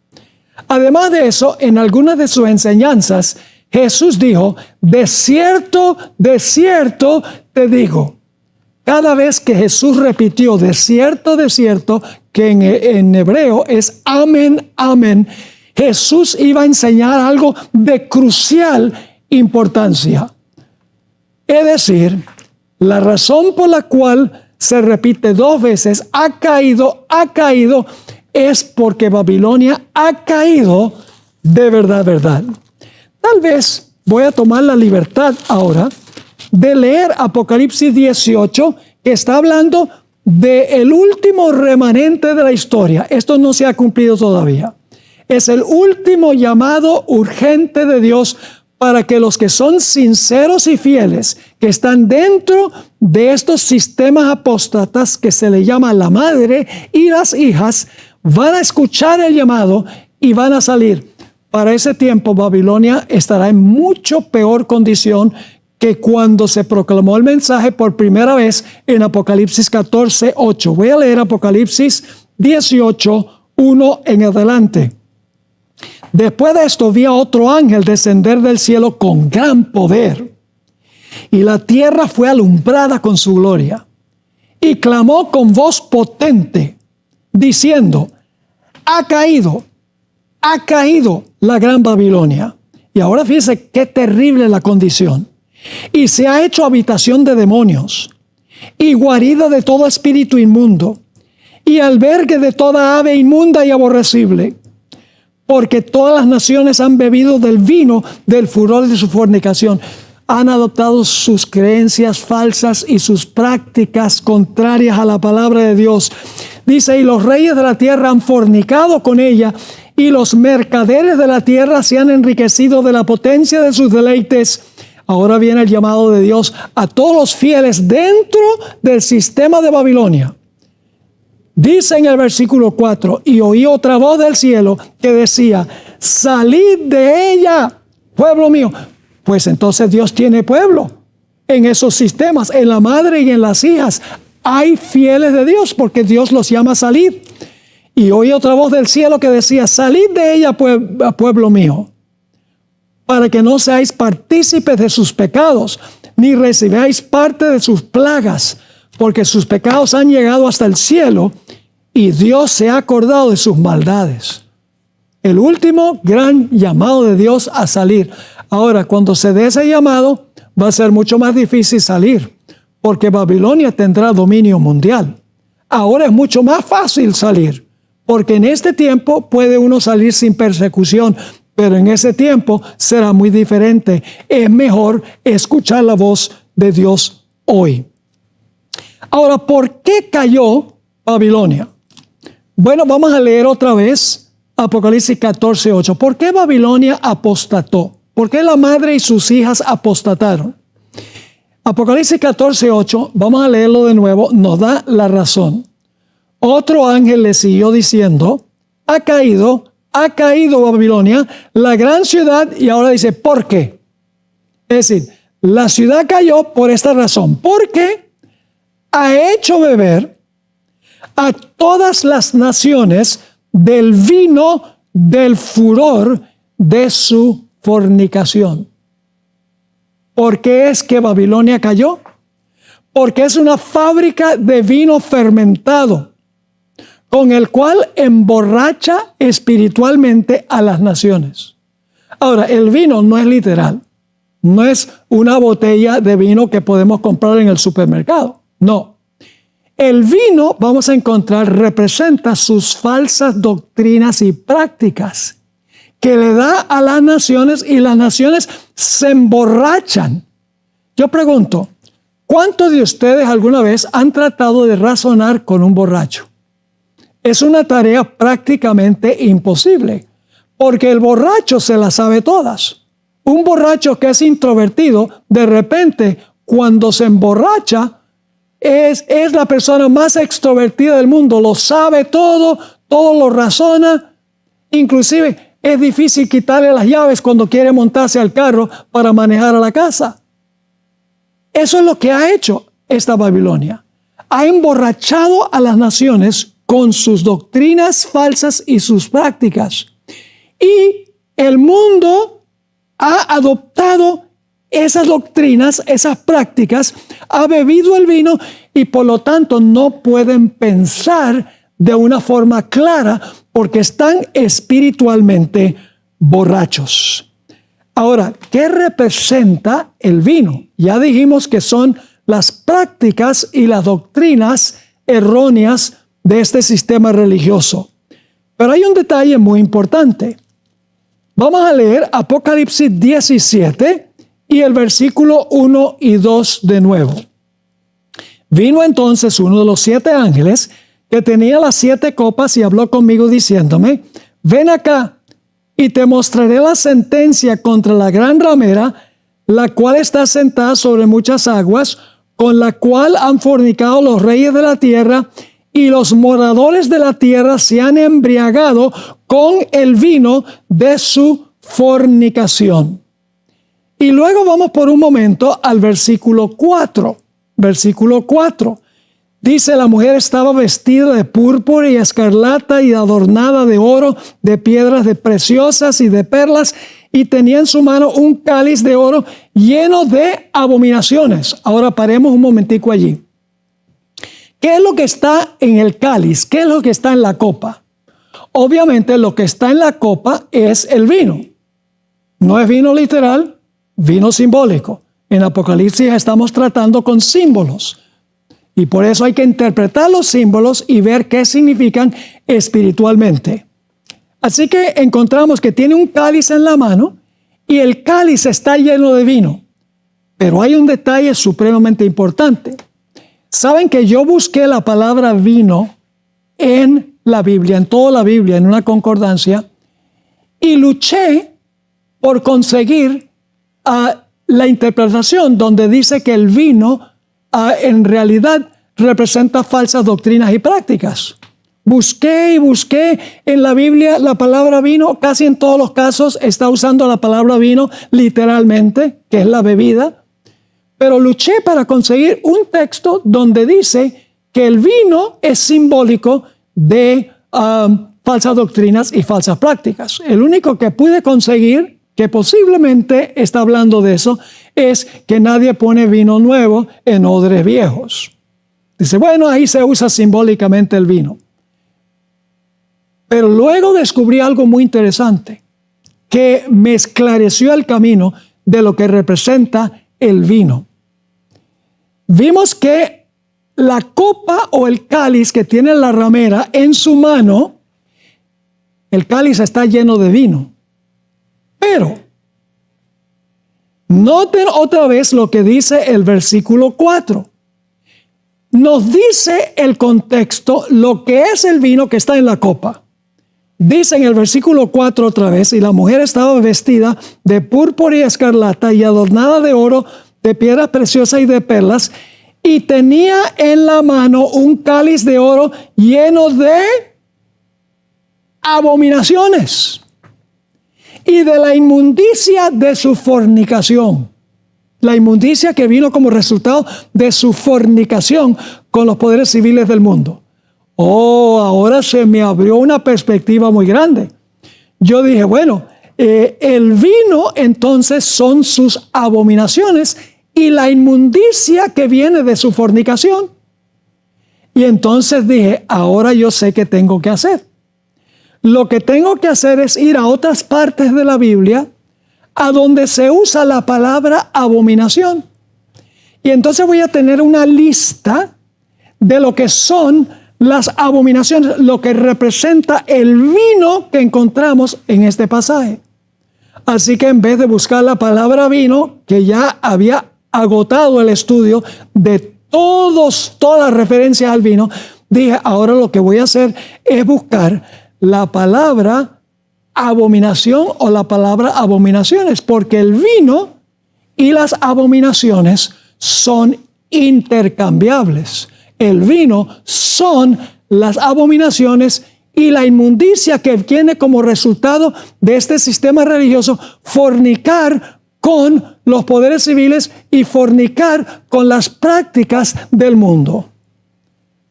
Además de eso, en algunas de sus enseñanzas, Jesús dijo, de cierto te digo. Cada vez que Jesús repitió de cierto, que en hebreo es amén, amén, Jesús iba a enseñar algo de crucial importancia. Es decir, la razón por la cual se repite 2 veces, ha caído, es porque Babilonia ha caído de verdad, verdad. Tal vez voy a tomar la libertad ahora de leer Apocalipsis 18, que está hablando del último remanente de la historia. Esto no se ha cumplido todavía. Es el último llamado urgente de Dios para que los que son sinceros y fieles, que están dentro de estos sistemas apóstatas que se le llama la madre y las hijas, van a escuchar el llamado y van a salir. Para ese tiempo Babilonia estará en mucho peor condición que cuando se proclamó el mensaje por primera vez en Apocalipsis 14:8. Voy a leer Apocalipsis 18:1 en adelante. Después de esto vi a otro ángel descender del cielo con gran poder, y la tierra fue alumbrada con su gloria. Y clamó con voz potente, diciendo: ha caído la gran Babilonia. Y ahora fíjense qué terrible la condición. Y se ha hecho habitación de demonios, y guarida de todo espíritu inmundo, y albergue de toda ave inmunda y aborrecible, porque todas las naciones han bebido del vino del furor de su fornicación. Han adoptado sus creencias falsas y sus prácticas contrarias a la palabra de Dios. Dice: y los reyes de la tierra han fornicado con ella, y los mercaderes de la tierra se han enriquecido de la potencia de sus deleites. Ahora viene el llamado de Dios a todos los fieles dentro del sistema de Babilonia. Dice en el versículo 4: y oí otra voz del cielo que decía: salid de ella, pueblo mío. Pues entonces Dios tiene pueblo en esos sistemas, en la madre y en las hijas. Hay fieles de Dios porque Dios los llama a salir. Y oí otra voz del cielo que decía: salid de ella, pueblo mío, para que no seáis partícipes de sus pecados, ni recibáis parte de sus plagas, porque sus pecados han llegado hasta el cielo, y Dios se ha acordado de sus maldades. El último gran llamado de Dios a salir. Ahora, cuando se dé ese llamado, va a ser mucho más difícil salir, porque Babilonia tendrá dominio mundial. Ahora es mucho más fácil salir, porque en este tiempo puede uno salir sin persecución, pero en ese tiempo será muy diferente. Es mejor escuchar la voz de Dios hoy. Ahora, ¿por qué cayó Babilonia? Bueno, vamos a leer otra vez Apocalipsis 14:8. ¿Por qué Babilonia apostató? ¿Por qué la madre y sus hijas apostataron? Apocalipsis 14:8, vamos a leerlo de nuevo, nos da la razón. Otro ángel le siguió diciendo: ha caído Babilonia, la gran ciudad. Y ahora dice: ¿por qué? Es decir, la ciudad cayó por esta razón, porque ha hecho beber a todas las naciones del vino del furor de su fornicación. ¿Por qué es que Babilonia cayó? Porque es una fábrica de vino fermentado, con el cual emborracha espiritualmente a las naciones. Ahora, el vino no es literal. No es una botella de vino que podemos comprar en el supermercado. No. El vino, vamos a encontrar, representa sus falsas doctrinas y prácticas que le da a las naciones, y las naciones se emborrachan. Yo pregunto, ¿cuántos de ustedes alguna vez han tratado de razonar con un borracho? Es una tarea prácticamente imposible, porque el borracho se las sabe todas. Un borracho que es introvertido, de repente, cuando se emborracha, es la persona más extrovertida del mundo. Lo sabe todo lo razona. Inclusive es difícil quitarle las llaves cuando quiere montarse al carro para manejar a la casa. Eso es lo que ha hecho esta Babilonia. Ha emborrachado a las naciones con sus doctrinas falsas y sus prácticas. Y el mundo ha adoptado esas doctrinas, esas prácticas, ha bebido el vino, y por lo tanto no pueden pensar de una forma clara porque están espiritualmente borrachos. Ahora, ¿qué representa el vino? Ya dijimos que son las prácticas y las doctrinas erróneas de este sistema religioso. Pero hay un detalle muy importante. Vamos a leer Apocalipsis 17 y el versículo 1 y 2 de nuevo. Vino entonces uno de los 7 ángeles que tenía las 7 copas y habló conmigo diciéndome: ven acá y te mostraré la sentencia contra la gran ramera, la cual está sentada sobre muchas aguas, con la cual han fornicado los reyes de la tierra, y los moradores de la tierra se han embriagado con el vino de su fornicación. Y luego vamos por un momento al versículo 4. Versículo 4. Dice, la mujer estaba vestida de púrpura y escarlata y adornada de oro, de piedras de preciosas y de perlas, y tenía en su mano un cáliz de oro lleno de abominaciones. Ahora paremos un momentico allí. ¿Qué es lo que está en el cáliz? ¿Qué es lo que está en la copa? Obviamente lo que está en la copa es el vino. No es vino literal, vino simbólico. En Apocalipsis estamos tratando con símbolos. Y por eso hay que interpretar los símbolos y ver qué significan espiritualmente. Así que encontramos que tiene un cáliz en la mano y el cáliz está lleno de vino. Pero hay un detalle supremamente importante. Saben que yo busqué la palabra vino en la Biblia, en toda la Biblia, en una concordancia, y luché por conseguir la interpretación donde dice que el vino en realidad representa falsas doctrinas y prácticas. Busqué y busqué en la Biblia la palabra vino, casi en todos los casos está usando la palabra vino literalmente, que es la bebida, pero luché para conseguir un texto donde dice que el vino es simbólico de falsas doctrinas y falsas prácticas. El único que pude conseguir, que posiblemente está hablando de eso, es que nadie pone vino nuevo en odres viejos. Dice, bueno, ahí se usa simbólicamente el vino. Pero luego descubrí algo muy interesante, que me esclareció el camino de lo que representa el vino. Vimos que la copa o el cáliz que tiene la ramera en su mano, el cáliz está lleno de vino. Pero noten otra vez lo que dice el versículo 4. Nos dice el contexto, lo que es el vino que está en la copa. Dice en el versículo 4 otra vez, y la mujer estaba vestida de púrpura y escarlata y adornada de oro, de piedras preciosas y de perlas, y tenía en la mano un cáliz de oro lleno de abominaciones y de la inmundicia de su fornicación. La inmundicia que vino como resultado de su fornicación con los poderes civiles del mundo. Oh, ahora se me abrió una perspectiva muy grande. Yo dije, bueno, el vino entonces son sus abominaciones y la inmundicia que viene de su fornicación. Y entonces dije, ahora yo sé qué tengo que hacer. Lo que tengo que hacer es ir a otras partes de la Biblia a donde se usa la palabra abominación. Y entonces voy a tener una lista de lo que son las abominaciones, lo que representa el vino que encontramos en este pasaje. Así que en vez de buscar la palabra vino, que ya había agotado el estudio de todas las referencias al vino, dije, ahora lo que voy a hacer es buscar la palabra abominación o la palabra abominaciones, porque el vino y las abominaciones son intercambiables. El vino son las abominaciones y la inmundicia que viene como resultado de este sistema religioso, fornicar con los poderes civiles y fornicar con las prácticas del mundo.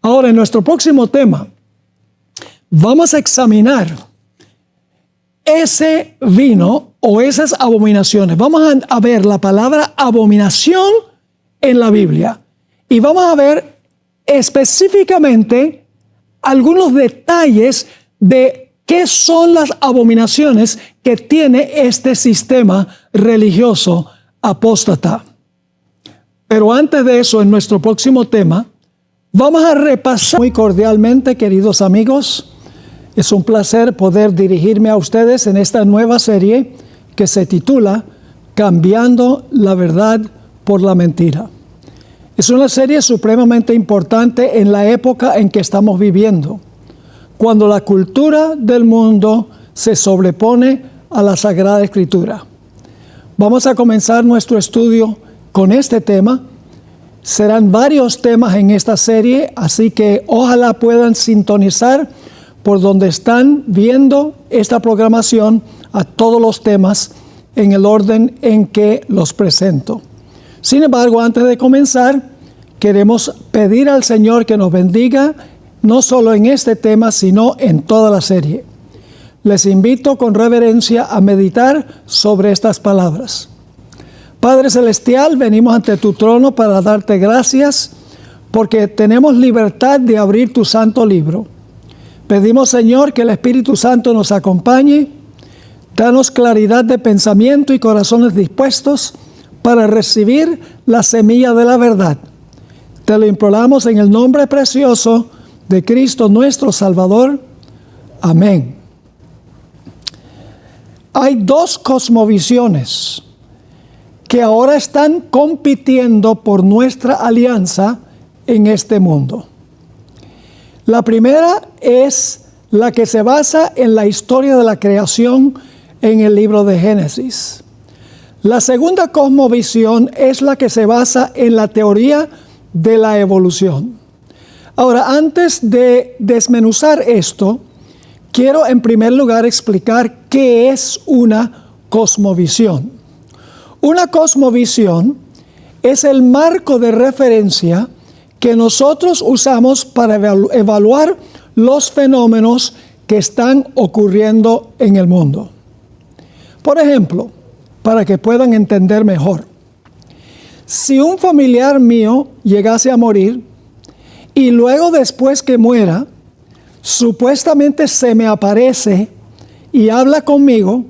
Ahora, en nuestro próximo tema, vamos a examinar ese vino o esas abominaciones. Vamos a ver la palabra abominación en la Biblia y vamos a ver específicamente algunos detalles de qué son las abominaciones que tiene este sistema religioso apóstata. Pero antes de eso, en nuestro próximo tema, vamos a repasar muy cordialmente, queridos amigos. Es un placer poder dirigirme a ustedes en esta nueva serie que se titula Cambiando la verdad por la mentira. Es una serie supremamente importante en la época en que estamos viviendo, cuando la cultura del mundo se sobrepone a la Sagrada Escritura. Vamos a comenzar nuestro estudio con este tema. Serán varios temas en esta serie, así que ojalá puedan sintonizar por donde están viendo esta programación a todos los temas en el orden en que los presento. Sin embargo, antes de comenzar, queremos pedir al Señor que nos bendiga, no solo en este tema, sino en toda la serie. Les invito con reverencia a meditar sobre estas palabras. Padre Celestial, venimos ante tu trono para darte gracias porque tenemos libertad de abrir tu santo libro. Pedimos, Señor, que el Espíritu Santo nos acompañe. Danos claridad de pensamiento y corazones dispuestos para recibir la semilla de la verdad. Te lo imploramos en el nombre precioso de Cristo nuestro Salvador. Amén. Hay dos cosmovisiones que ahora están compitiendo por nuestra alianza en este mundo. La primera es la que se basa en la historia de la creación en el libro de Génesis. La segunda cosmovisión es la que se basa en la teoría de la evolución. Ahora, antes de desmenuzar esto, quiero en primer lugar explicar qué es una cosmovisión. Una cosmovisión es el marco de referencia que nosotros usamos para evaluar los fenómenos que están ocurriendo en el mundo. Por ejemplo, para que puedan entender mejor, si un familiar mío llegase a morir y luego después que muera, supuestamente se me aparece y habla conmigo,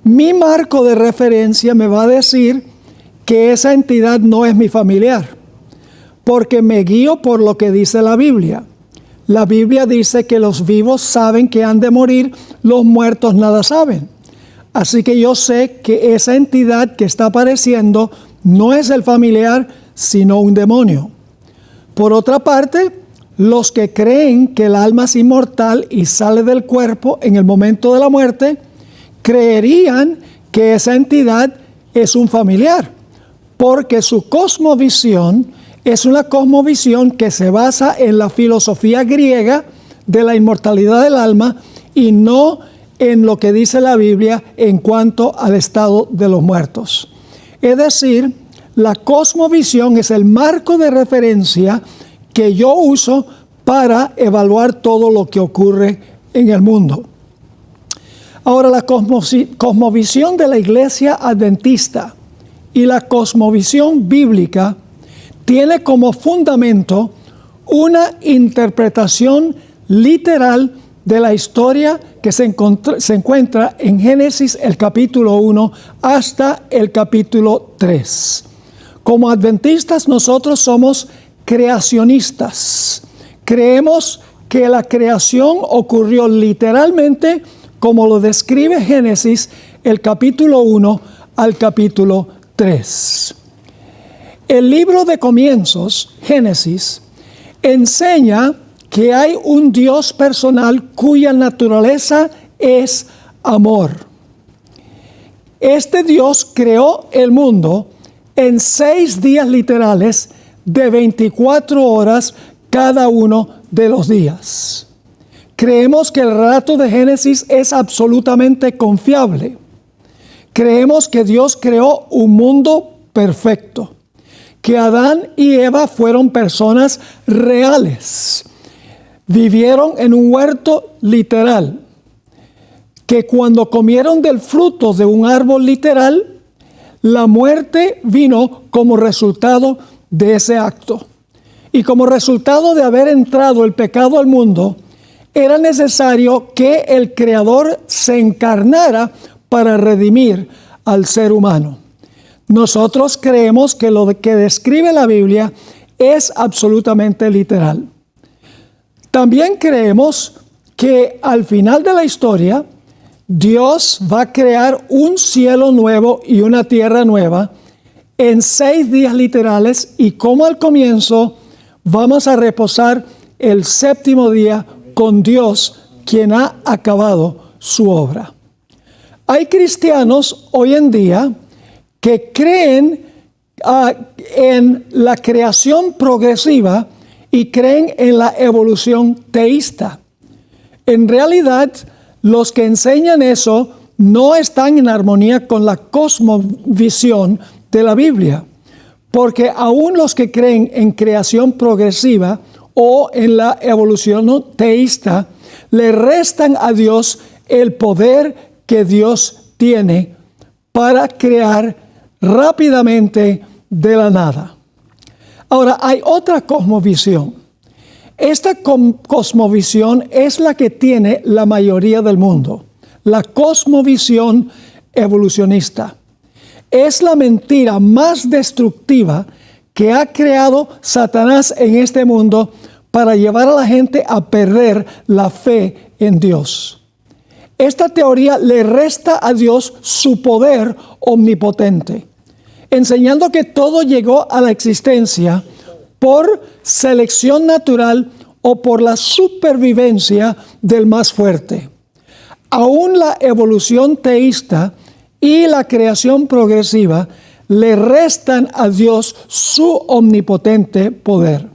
mi marco de referencia me va a decir que esa entidad no es mi familiar, porque me guío por lo que dice la Biblia. La Biblia dice que los vivos saben que han de morir, los muertos nada saben. Así que yo sé que esa entidad que está apareciendo no es el familiar, sino un demonio. Por otra parte, los que creen que el alma es inmortal y sale del cuerpo en el momento de la muerte, creerían que esa entidad es un familiar, porque su cosmovisión es una cosmovisión que se basa en la filosofía griega de la inmortalidad del alma y no en lo que dice la Biblia en cuanto al estado de los muertos. Es decir, la cosmovisión es el marco de referencia que yo uso para evaluar todo lo que ocurre en el mundo. Ahora, la cosmovisión de la Iglesia Adventista y la cosmovisión bíblica tiene como fundamento una interpretación literal de la historia que se encuentra en Génesis el capítulo 1 hasta el capítulo 3. Como adventistas nosotros somos creacionistas. Creemos que la creación ocurrió literalmente como lo describe Génesis el capítulo 1 al capítulo 3. El libro de comienzos, Génesis, enseña que hay un Dios personal cuya naturaleza es amor. Este Dios creó el mundo en 6 días literales de 24 horas cada uno de los días. Creemos que el relato de Génesis es absolutamente confiable. Creemos que Dios creó un mundo perfecto, que Adán y Eva fueron personas reales, vivieron en un huerto literal, que cuando comieron del fruto de un árbol literal, la muerte vino como resultado de ese acto. Y como resultado de haber entrado el pecado al mundo, era necesario que el Creador se encarnara para redimir al ser humano. Nosotros creemos que lo que describe la Biblia es absolutamente literal. También creemos que al final de la historia, Dios va a crear un cielo nuevo y una tierra nueva en 6 días literales, y como al comienzo vamos a reposar el 7º día con Dios, quien ha acabado su obra. Hay cristianos hoy en día que creen en la creación progresiva y creen en la evolución teísta. En realidad, los que enseñan eso no están en armonía con la cosmovisión de la Biblia, porque aún los que creen en creación progresiva o en la evolución teísta le restan a Dios el poder que Dios tiene para crear rápidamente de la nada. Ahora, hay otra cosmovisión. Esta cosmovisión es la que tiene la mayoría del mundo, la cosmovisión evolucionista. Es la mentira más destructiva que ha creado Satanás en este mundo para llevar a la gente a perder la fe en Dios. Esta teoría le resta a Dios su poder omnipotente, enseñando que todo llegó a la existencia por selección natural o por la supervivencia del más fuerte. Aún la evolución teísta y la creación progresiva le restan a Dios su omnipotente poder.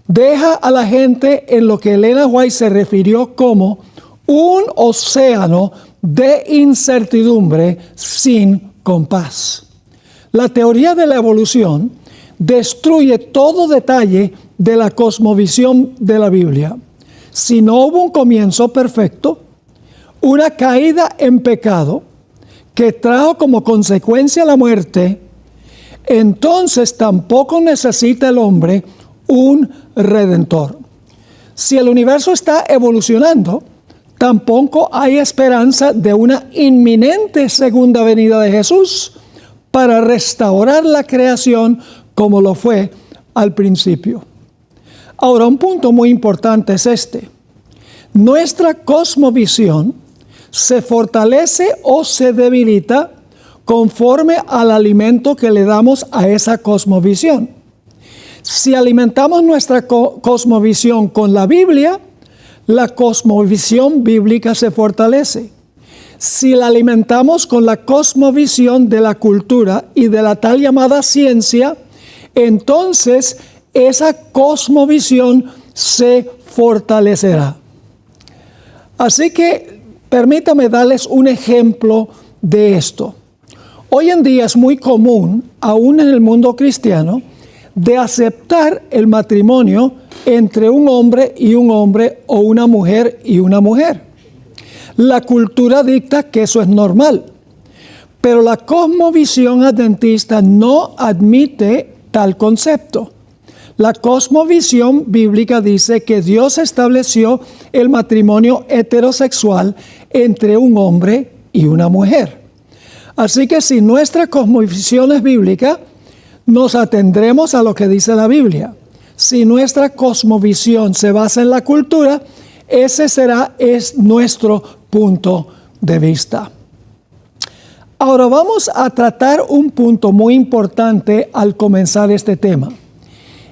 Deja a la gente en lo que Elena White se refirió como un océano de incertidumbre sin compás. La teoría de la evolución destruye todo detalle de la cosmovisión de la Biblia. Si no hubo un comienzo perfecto, una caída en pecado que trajo como consecuencia la muerte, entonces tampoco necesita el hombre un redentor. Si el universo está evolucionando, tampoco hay esperanza de una inminente segunda venida de Jesús para restaurar la creación como lo fue al principio. Ahora, un punto muy importante es este. Nuestra cosmovisión se fortalece o se debilita conforme al alimento que le damos a esa cosmovisión. Si alimentamos nuestra cosmovisión con la Biblia, la cosmovisión bíblica se fortalece. Si la alimentamos con la cosmovisión de la cultura y de la tal llamada ciencia, entonces esa cosmovisión se fortalecerá. Así que permítame darles un ejemplo de esto. Hoy en día es muy común, aún en el mundo cristiano, de aceptar el matrimonio entre un hombre y un hombre o una mujer y una mujer. La cultura dicta que eso es normal, pero la cosmovisión adventista no admite tal concepto. La cosmovisión bíblica dice que Dios estableció el matrimonio heterosexual entre un hombre y una mujer. Así que si nuestra cosmovisión es bíblica, nos atendremos a lo que dice la Biblia. Si nuestra cosmovisión se basa en la cultura, ese es nuestro punto de vista. Ahora vamos a tratar un punto muy importante al comenzar este tema,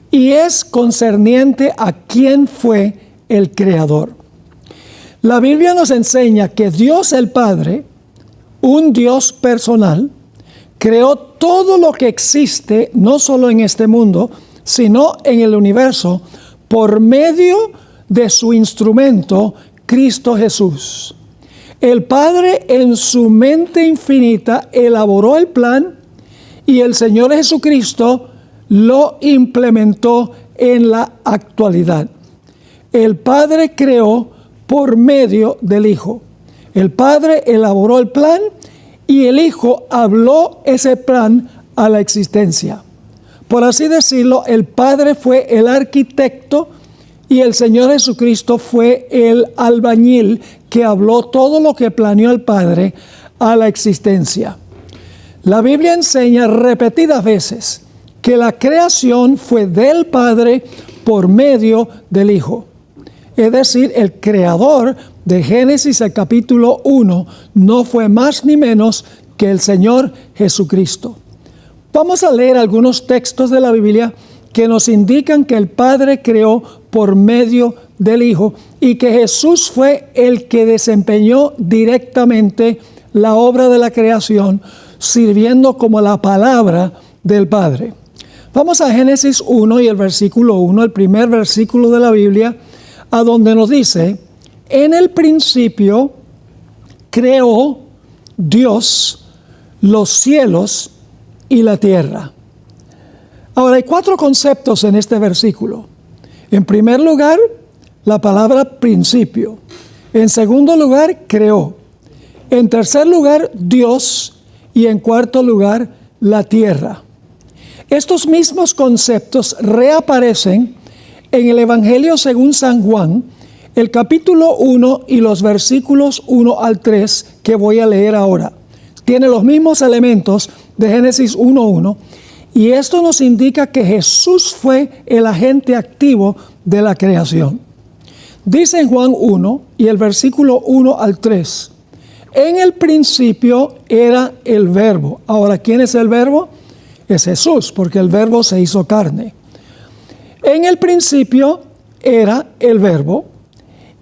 y es concerniente a quién fue el creador. La Biblia nos enseña que Dios el Padre, un Dios personal, creó todo lo que existe, no solo en este mundo, sino en el universo, por medio de su instrumento, Cristo Jesús. El Padre, en su mente infinita, elaboró el plan y el Señor Jesucristo lo implementó en la actualidad. El Padre creó por medio del Hijo. El Padre elaboró el plan y el Hijo habló ese plan a la existencia. Por así decirlo, el Padre fue el arquitecto y el Señor Jesucristo fue el albañil que habló todo lo que planeó el Padre a la existencia. La Biblia enseña repetidas veces que la creación fue del Padre por medio del Hijo. Es decir, el creador de Génesis, el capítulo 1, no fue más ni menos que el Señor Jesucristo. Vamos a leer algunos textos de la Biblia que nos indican que el Padre creó por medio del Hijo y que Jesús fue el que desempeñó directamente la obra de la creación, sirviendo como la palabra del Padre. Vamos a Génesis 1 y el versículo 1, el primer versículo de la Biblia, a donde nos dice: en el principio creó Dios los cielos y la tierra. Ahora hay 4 conceptos en este versículo. En primer lugar, la palabra principio. En segundo lugar, creó. En tercer lugar, Dios. Y en cuarto lugar, la tierra. Estos mismos conceptos reaparecen en el Evangelio según San Juan, el capítulo 1 y los versículos 1 al 3 que voy a leer ahora. Tiene los mismos elementos de Génesis 1:1 y esto nos indica que Jesús fue el agente activo de la creación. Dice en Juan 1 y el versículo 1 al 3, en el principio era el Verbo. Ahora, ¿quién es el Verbo? Es Jesús, porque el Verbo se hizo carne. En el principio era el Verbo,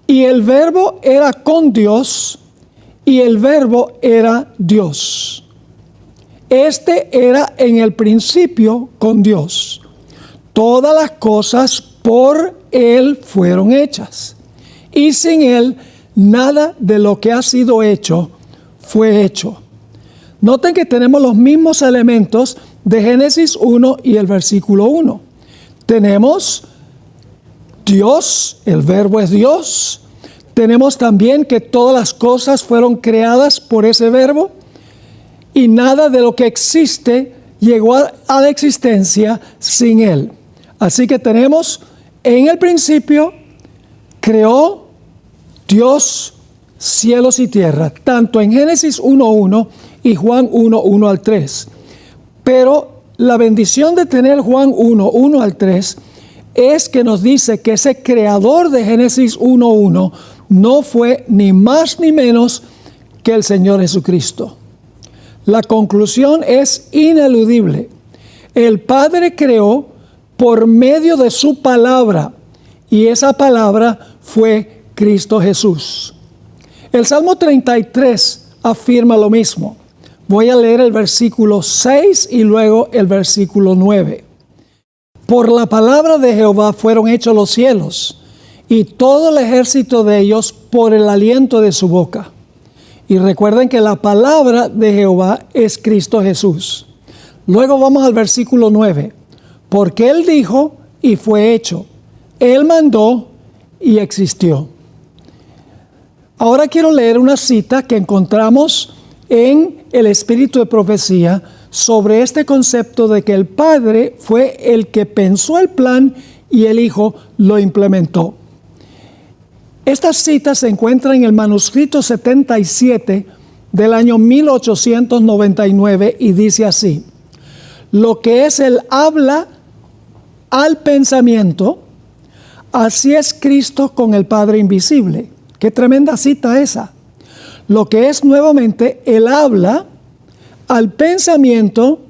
y el Verbo era con Dios, y el Verbo era Dios. Este era en el principio con Dios. Todas las cosas por Él fueron hechas, y sin Él nada de lo que ha sido hecho fue hecho. Noten que tenemos los mismos elementos de Génesis 1 y el versículo 1. Tenemos Dios, el Verbo es Dios. Tenemos también que todas las cosas fueron creadas por ese Verbo y nada de lo que existe llegó a la existencia sin Él. Así que tenemos en el principio, creó Dios cielos y tierra, tanto en Génesis 1:1 y Juan 1:1 al 3. Pero la bendición de tener Juan 1:1 al 3 es que nos dice que ese creador de Génesis 1:1 no fue ni más ni menos que el Señor Jesucristo. La conclusión es ineludible. El Padre creó por medio de su palabra y esa palabra fue Cristo Jesús. El Salmo 33 afirma lo mismo. Voy a leer el versículo 6 y luego el versículo 9. Por la palabra de Jehová fueron hechos los cielos, y todo el ejército de ellos por el aliento de su boca. Y recuerden que la palabra de Jehová es Cristo Jesús. Luego vamos al versículo 9. Porque Él dijo y fue hecho. Él mandó y existió. Ahora quiero leer una cita que encontramos en el Espíritu de Profecía sobre este concepto de que el Padre fue el que pensó el plan y el Hijo lo implementó. Esta cita se encuentra en el manuscrito 77 del año 1899 y dice así: lo que es el habla al pensamiento, así es Cristo con el Padre invisible. Qué tremenda cita esa. Lo que es nuevamente el habla al pensamiento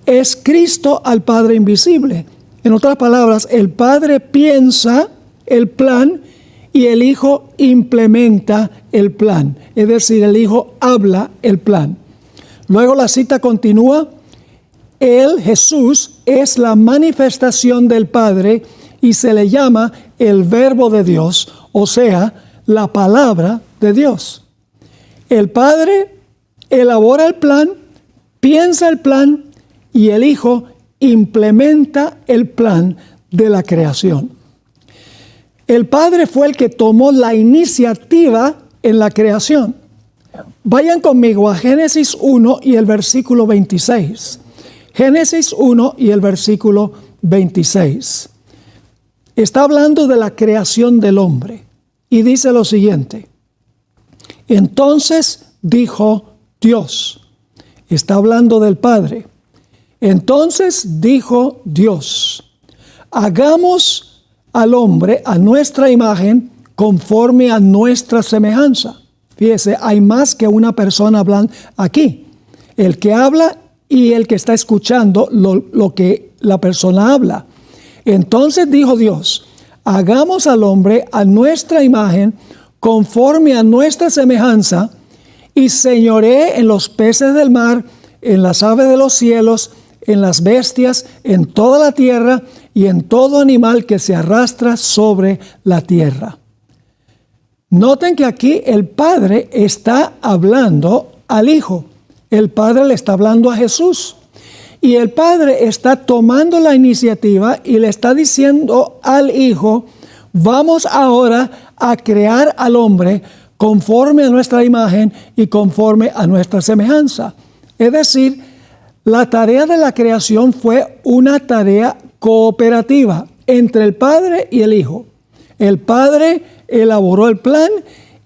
es Cristo al Padre invisible. En otras palabras, el Padre piensa el plan y el Hijo implementa el plan. Es decir, el Hijo habla el plan. Luego la cita continúa. Él, Jesús, es la manifestación del Padre y se le llama el Verbo de Dios, o sea, la palabra de Dios. El Padre elabora el plan, piensa el plan y el Hijo implementa el plan de la creación. El Padre fue el que tomó la iniciativa en la creación. Vayan conmigo a Génesis 1 y el versículo 26. Génesis 1 y el versículo 26. Está hablando de la creación del hombre y dice lo siguiente: entonces dijo Dios. Está hablando del Padre. Entonces dijo Dios: hagamos al hombre a nuestra imagen conforme a nuestra semejanza. Fíjese, hay más que una persona hablando aquí. El que habla y el que está escuchando lo que la persona habla. Entonces dijo Dios: hagamos al hombre a nuestra imagen conforme a nuestra semejanza y señoree en los peces del mar, en las aves de los cielos, en las bestias, en toda la tierra y en todo animal que se arrastra sobre la tierra. Noten que aquí el Padre está hablando al Hijo. El Padre le está hablando a Jesús. Y el Padre está tomando la iniciativa y le está diciendo al Hijo, vamos ahora a crear al hombre conforme a nuestra imagen y conforme a nuestra semejanza. Es decir, la tarea de la creación fue una tarea cooperativa entre el Padre y el Hijo. El Padre elaboró el plan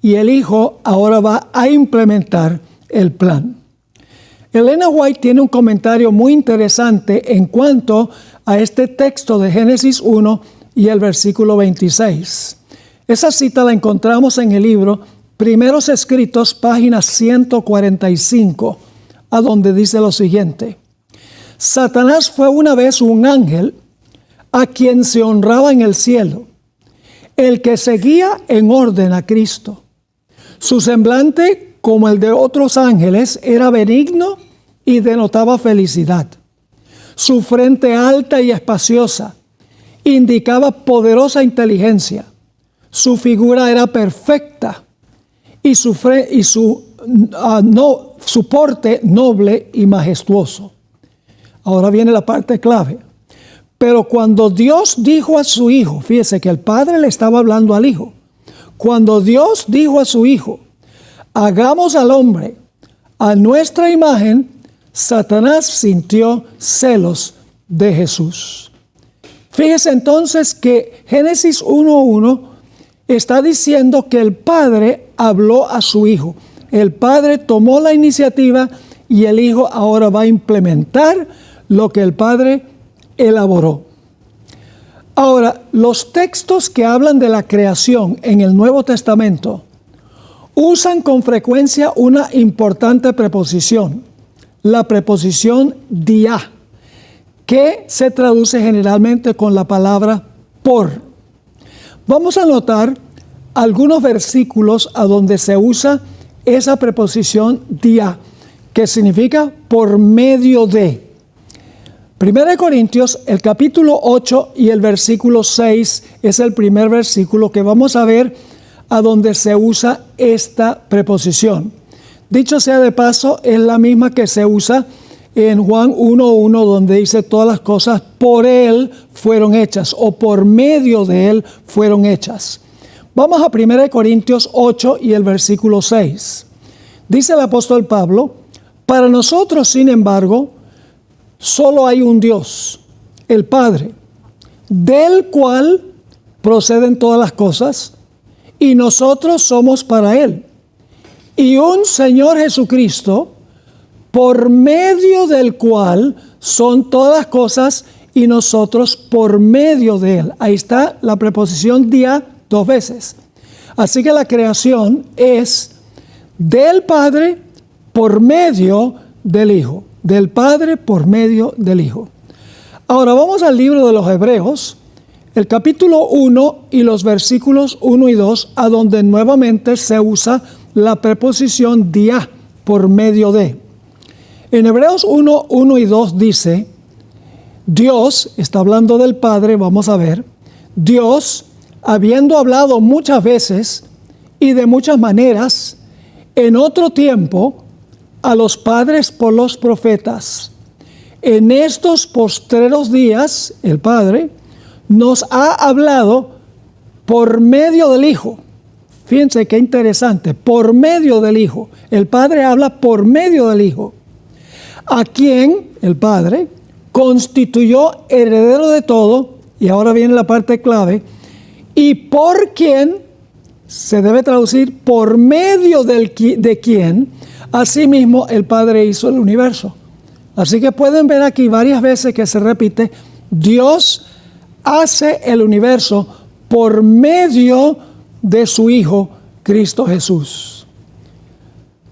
y el Hijo ahora va a implementar el plan. Elena White tiene un comentario muy interesante en cuanto a este texto de Génesis 1 y el versículo 26. Esa cita la encontramos en el libro Primeros Escritos, página 145, a donde dice lo siguiente: Satanás fue una vez un ángel a quien se honraba en el cielo, el que seguía en orden a Cristo. Su semblante, como el de otros ángeles, era benigno y denotaba felicidad. Su frente alta y espaciosa indicaba poderosa inteligencia. Su figura era perfecta y su porte noble y majestuoso. Ahora viene la parte clave. Pero cuando Dios dijo a su Hijo, fíjese que el Padre le estaba hablando al Hijo. Cuando Dios dijo a su Hijo, hagamos al hombre a nuestra imagen, Satanás sintió celos de Jesús. Fíjese entonces que Génesis 1:1 está diciendo que el Padre habló a su Hijo. El Padre tomó la iniciativa y el Hijo ahora va a implementar lo que el Padre elaboró. Ahora, los textos que hablan de la creación en el Nuevo Testamento usan con frecuencia una importante preposición, la preposición dia, que se traduce generalmente con la palabra por. Vamos a notar algunos versículos a donde se usa esa preposición dia, que significa por medio de. 1 Corintios, el capítulo 8 y el versículo 6 es el primer versículo que vamos a ver a donde se usa esta preposición. Dicho sea de paso, es la misma que se usa en Juan 1:1, donde dice todas las cosas por Él fueron hechas o por medio de Él fueron hechas. Vamos a 1 Corintios 8 y el versículo 6. Dice el apóstol Pablo, para nosotros, sin embargo, solo hay un Dios, el Padre, del cual proceden todas las cosas, y nosotros somos para Él. Y un Señor Jesucristo, por medio del cual son todas las cosas, y nosotros por medio de Él. Ahí está la preposición dia 2 veces. Así que la creación es del Padre por medio del Hijo. Del Padre por medio del Hijo. Ahora vamos al libro de los Hebreos, el capítulo 1 y los versículos 1 y 2, a donde nuevamente se usa la preposición dia, por medio de. En Hebreos 1, 1 y 2 dice, Dios, está hablando del Padre, vamos a ver, Dios, habiendo hablado muchas veces y de muchas maneras, en otro tiempo, a los padres por los profetas, en estos postreros días, el Padre nos ha hablado por medio del Hijo. Fíjense qué interesante, por medio del Hijo. El Padre habla por medio del Hijo, a quien el Padre constituyó heredero de todo, y ahora viene la parte clave, y por quien, se debe traducir por medio de quien, asimismo el Padre hizo el universo. Así que pueden ver aquí varias veces que se repite, Dios hace el universo por medio de su Hijo, Cristo Jesús.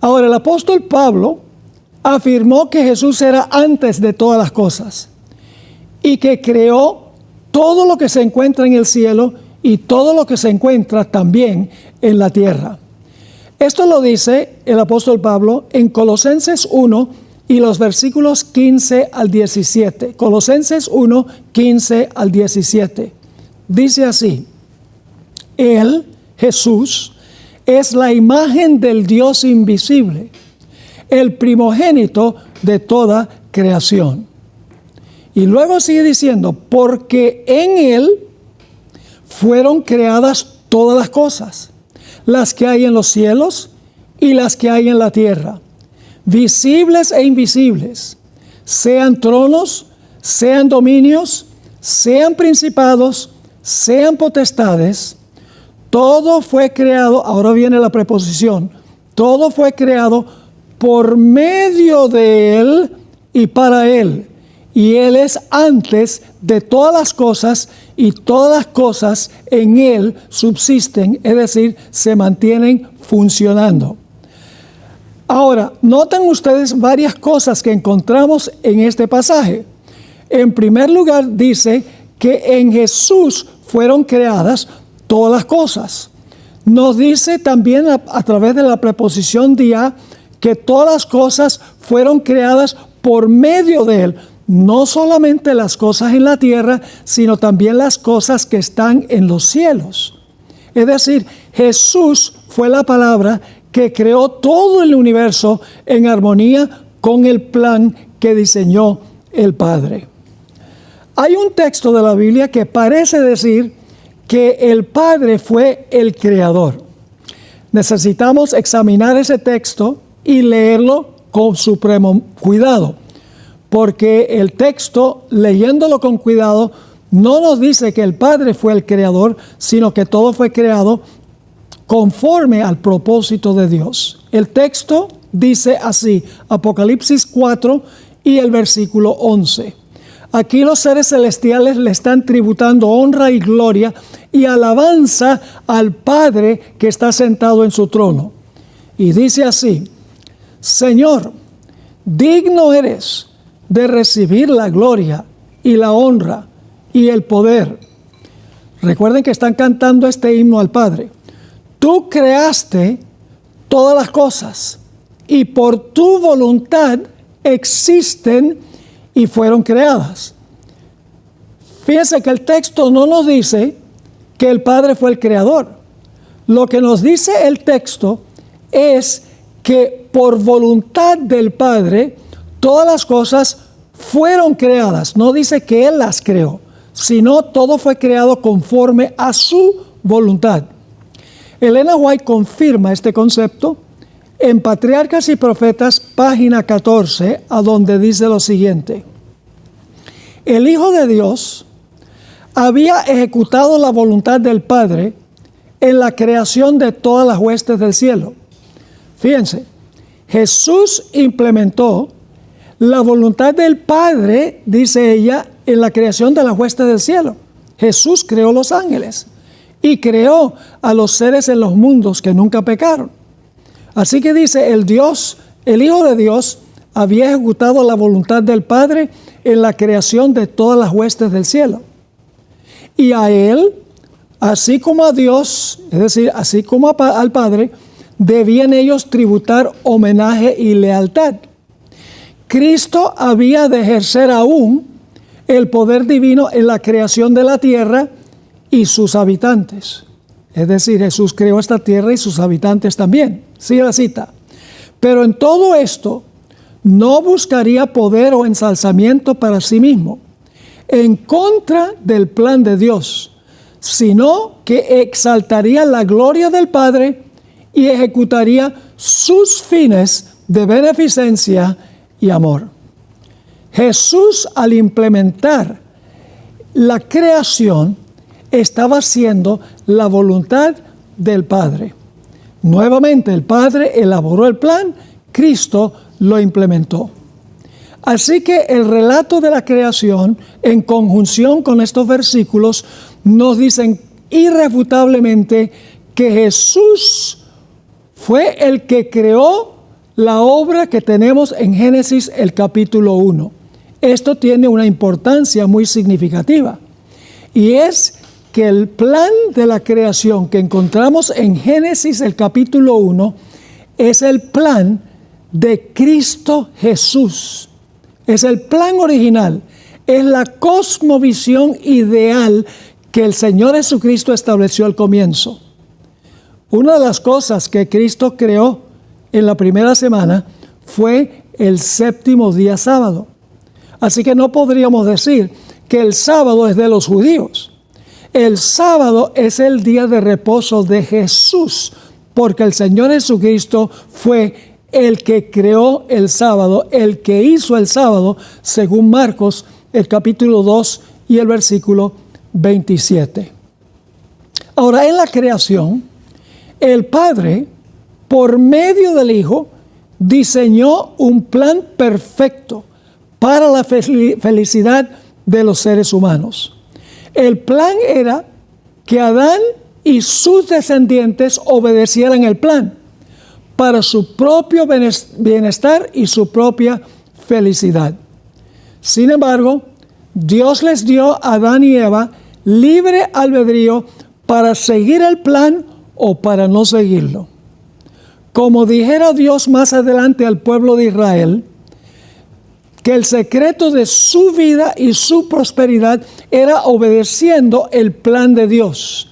Ahora, el apóstol Pablo afirmó que Jesús era antes de todas las cosas y que creó todo lo que se encuentra en el cielo y todo lo que se encuentra también en la tierra. Esto lo dice el apóstol Pablo en Colosenses 1 y los versículos 15 al 17. Colosenses 1, 15 al 17. Dice así, Él, Jesús, es la imagen del Dios invisible, el primogénito de toda creación. Y luego sigue diciendo, porque en Él fueron creadas todas las cosas, las que hay en los cielos y las que hay en la tierra, visibles e invisibles, sean tronos, sean dominios, sean principados, sean potestades. Todo fue creado, ahora viene la preposición, todo fue creado por medio de Él y para Él. Y Él es antes de todas las cosas, y todas las cosas en Él subsisten, es decir, se mantienen funcionando. Ahora, noten ustedes varias cosas que encontramos en este pasaje. En primer lugar, dice que en Jesús fueron creadas todas las cosas. Nos dice también a través de la preposición dia que todas las cosas fueron creadas por medio de Él. No solamente las cosas en la tierra, sino también las cosas que están en los cielos. Es decir, Jesús fue la palabra que creó todo el universo en armonía con el plan que diseñó el Padre. Hay un texto de la Biblia que parece decir que el Padre fue el creador. Necesitamos examinar ese texto y leerlo con supremo cuidado, porque el texto, leyéndolo con cuidado, no nos dice que el Padre fue el creador, sino que todo fue creado conforme al propósito de Dios. El texto dice así, Apocalipsis 4 y el versículo 11. Aquí los seres celestiales le están tributando honra y gloria y alabanza al Padre que está sentado en su trono. Y dice así, Señor, digno eres de recibir la gloria y la honra y el poder. Recuerden que están cantando este himno al Padre. Tú creaste todas las cosas y por tu voluntad existen y fueron creadas. Fíjense que el texto no nos dice que el Padre fue el creador. Lo que nos dice el texto es que por voluntad del Padre todas las cosas fueron creadas. No dice que Él las creó, sino todo fue creado conforme a su voluntad. Elena White confirma este concepto en Patriarcas y Profetas, página 14, a donde dice lo siguiente. El Hijo de Dios había ejecutado la voluntad del Padre en la creación de todas las huestes del cielo. Fíjense, Jesús implementó la voluntad del Padre, dice ella, en la creación de las huestes del cielo. Jesús creó los ángeles y creó a los seres en los mundos que nunca pecaron. Así que dice, el Hijo de Dios, había ejecutado la voluntad del Padre en la creación de todas las huestes del cielo. Y a Él, así como a Dios, es decir, así como al Padre, debían ellos tributar homenaje y lealtad. Cristo había de ejercer aún el poder divino en la creación de la tierra y sus habitantes. Es decir, Jesús creó esta tierra y sus habitantes también. Sigue la cita. Pero en todo esto no buscaría poder o ensalzamiento para sí mismo, en contra del plan de Dios, sino que exaltaría la gloria del Padre y ejecutaría sus fines de beneficencia y amor. Jesús, al implementar la creación, estaba haciendo la voluntad del Padre. Nuevamente, el Padre elaboró el plan, Cristo lo implementó. Así que el relato de la creación, en conjunción con estos versículos, nos dicen irrefutablemente que Jesús fue el que creó la obra que tenemos en Génesis, el capítulo 1. Esto tiene una importancia muy significativa, y es que el plan de la creación que encontramos en Génesis, el capítulo 1, es el plan de Cristo Jesús. Es el plan original, es la cosmovisión ideal que el Señor Jesucristo estableció al comienzo. Una de las cosas que Cristo creó en la primera semana fue el séptimo día sábado. Así que no podríamos decir que el sábado es de los judíos. El sábado es el día de reposo de Jesús, porque el Señor Jesucristo fue el que creó el sábado, el que hizo el sábado, según Marcos, el capítulo 2 y el versículo 27. Ahora, en la creación, el Padre, por medio del Hijo, diseñó un plan perfecto para la felicidad de los seres humanos. El plan era que Adán y sus descendientes obedecieran el plan para su propio bienestar y su propia felicidad. Sin embargo, Dios les dio a Adán y Eva libre albedrío para seguir el plan o para no seguirlo. Como dijera Dios más adelante al pueblo de Israel, que el secreto de su vida y su prosperidad era obedeciendo el plan de Dios.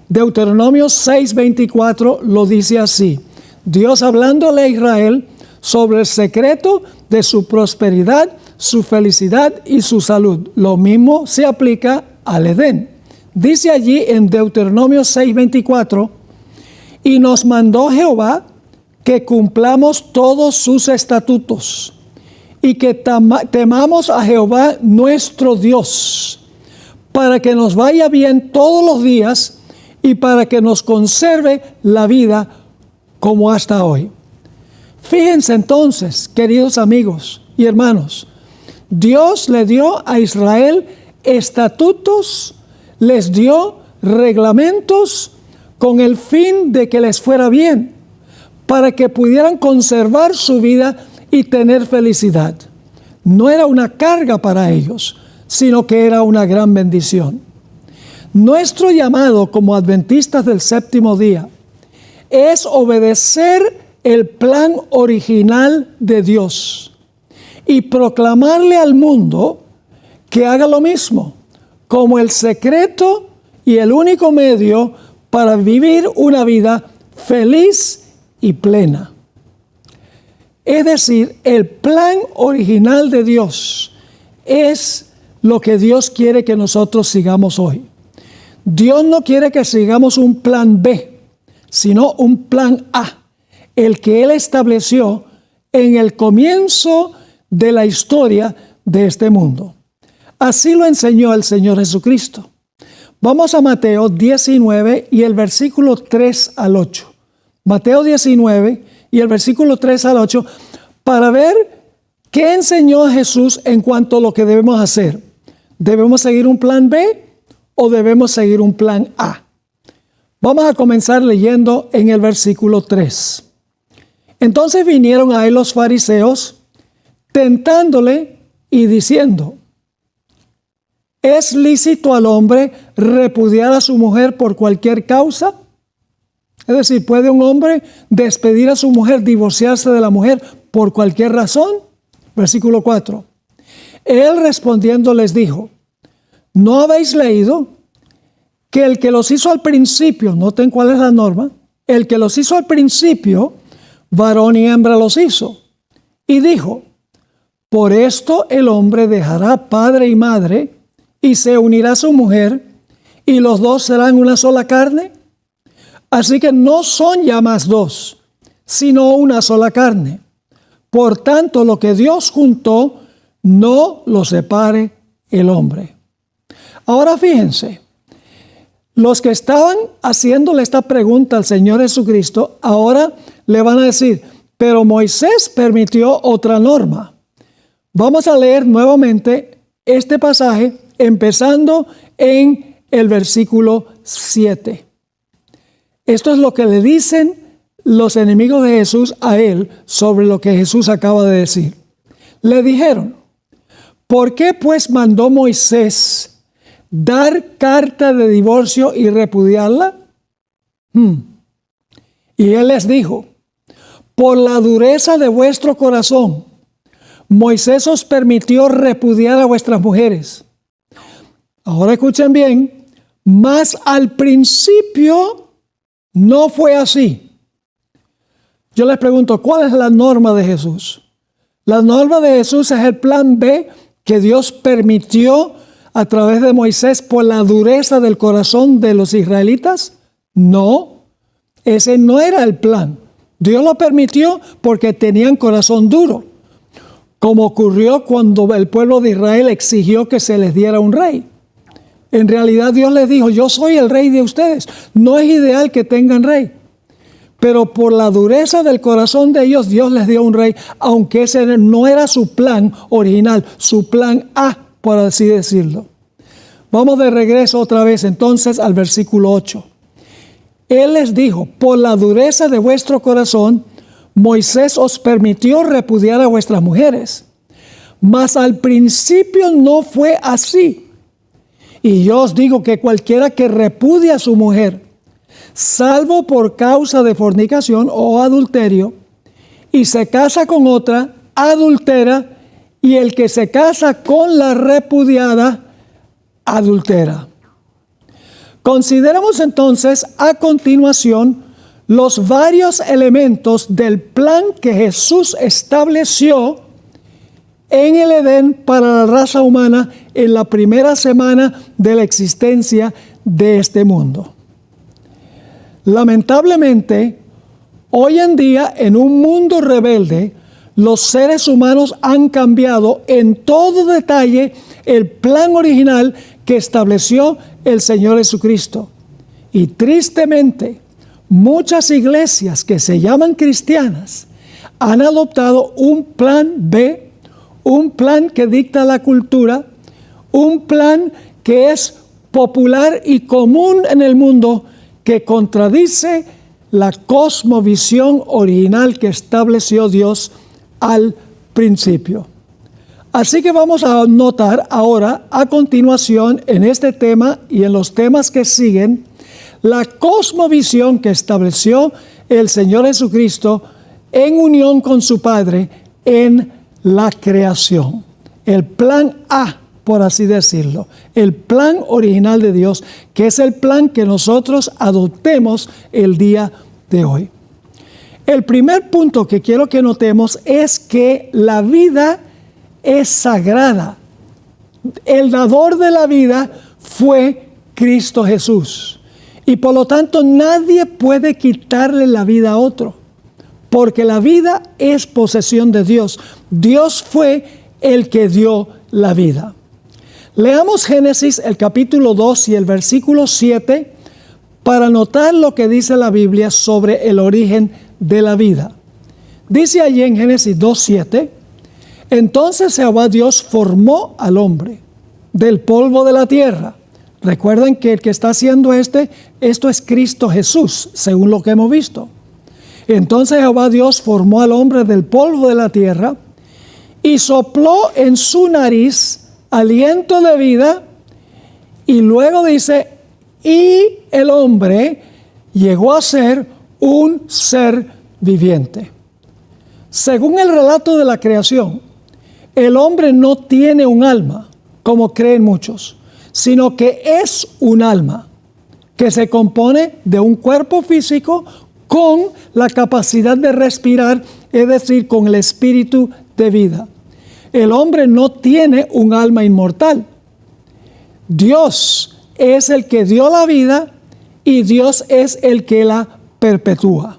Deuteronomio 6:24 lo dice así: Dios hablándole a Israel sobre el secreto de su prosperidad, su felicidad y su salud. Lo mismo se aplica al Edén. Dice allí en Deuteronomio 6:24: y nos mandó Jehová que cumplamos todos sus estatutos y que temamos a Jehová nuestro Dios, para que nos vaya bien todos los días y para que nos conserve la vida como hasta hoy. Fíjense entonces, queridos amigos y hermanos, Dios le dio a Israel estatutos, les dio reglamentos con el fin de que les fuera bien, para que pudieran conservar su vida y tener felicidad. No era una carga para ellos, sino que era una gran bendición. Nuestro llamado como adventistas del séptimo día es obedecer el plan original de Dios y proclamarle al mundo que haga lo mismo, como el secreto y el único medio para vivir una vida feliz y plena. Es decir, el plan original de Dios es lo que Dios quiere que nosotros sigamos hoy. Dios no quiere que sigamos un plan B, sino un plan A, el que Él estableció en el comienzo de la historia de este mundo. Así lo enseñó el Señor Jesucristo. Vamos a Mateo 19 y el versículo 3 al 8. Mateo 19 y el versículo 3 al 8, para ver qué enseñó Jesús en cuanto a lo que debemos hacer. ¿Debemos seguir un plan B o debemos seguir un plan A? Vamos a comenzar leyendo en el versículo 3. Entonces vinieron a él los fariseos, tentándole y diciendo: ¿es lícito al hombre repudiar a su mujer por cualquier causa? Es decir, ¿puede un hombre despedir a su mujer, divorciarse de la mujer por cualquier razón? Versículo 4. Él respondiendo les dijo: ¿no habéis leído que el que los hizo al principio, noten cuál es la norma, el que los hizo al principio, varón y hembra los hizo? Y dijo: por esto el hombre dejará padre y madre y se unirá a su mujer, y los dos serán una sola carne. Así que no son ya más dos, sino una sola carne. Por tanto, lo que Dios juntó, no lo separe el hombre. Ahora fíjense, los que estaban haciéndole esta pregunta al Señor Jesucristo, ahora le van a decir: pero Moisés permitió otra norma. Vamos a leer nuevamente este pasaje, empezando en el versículo 7. Esto es lo que le dicen los enemigos de Jesús a él sobre lo que Jesús acaba de decir. Le dijeron: ¿por qué pues mandó Moisés dar carta de divorcio y repudiarla? Y él les dijo: por la dureza de vuestro corazón, Moisés os permitió repudiar a vuestras mujeres. Ahora escuchen bien: mas al principio no fue así. Yo les pregunto, ¿cuál es la norma de Jesús? La norma de Jesús es el plan B que Dios permitió a través de Moisés por la dureza del corazón de los israelitas. No, ese no era el plan. Dios lo permitió porque tenían corazón duro, como ocurrió cuando el pueblo de Israel exigió que se les diera un rey. En realidad Dios les dijo, yo soy el rey de ustedes. No es ideal que tengan rey. Pero por la dureza del corazón de ellos, Dios les dio un rey, aunque ese no era su plan original, su plan A, por así decirlo. Vamos de regreso otra vez entonces al versículo 8. Él les dijo, por la dureza de vuestro corazón, Moisés os permitió repudiar a vuestras mujeres. Mas al principio no fue así. Y yo os digo que cualquiera que repudia a su mujer, salvo por causa de fornicación o adulterio, y se casa con otra, adultera, y el que se casa con la repudiada, adultera. Consideremos entonces a continuación los varios elementos del plan que Jesús estableció en el Edén para la raza humana en la primera semana de la existencia de este mundo. Lamentablemente, hoy en día, en un mundo rebelde, los seres humanos han cambiado en todo detalle el plan original que estableció el Señor Jesucristo. Y tristemente, muchas iglesias que se llaman cristianas han adoptado un plan B, un plan que dicta la cultura, un plan que es popular y común en el mundo, que contradice la cosmovisión original que estableció Dios al principio. Así que vamos a notar ahora, a continuación, en este tema y en los temas que siguen, la cosmovisión que estableció el Señor Jesucristo en unión con su Padre en la creación. El plan A, por así decirlo, el plan original de Dios, que es el plan que nosotros adoptemos el día de hoy. El primer punto que quiero que notemos es que la vida es sagrada. El dador de la vida fue Cristo Jesús. Y por lo tanto nadie puede quitarle la vida a otro, porque la vida es posesión de Dios. Dios fue el que dio la vida. Leamos Génesis, el capítulo 2 y el versículo 7, para notar lo que dice la Biblia sobre el origen de la vida. Dice allí en Génesis 2:7, entonces Jehová Dios formó al hombre del polvo de la tierra. Recuerden que el que está haciendo esto es Cristo Jesús, según lo que hemos visto. Entonces Jehová Dios formó al hombre del polvo de la tierra y sopló en su nariz aliento de vida, y luego dice, y el hombre llegó a ser un ser viviente. Según el relato de la creación, el hombre no tiene un alma, como creen muchos, sino que es un alma que se compone de un cuerpo físico con la capacidad de respirar, es decir, con el espíritu de vida. El hombre no tiene un alma inmortal. Dios es el que dio la vida y Dios es el que la perpetúa.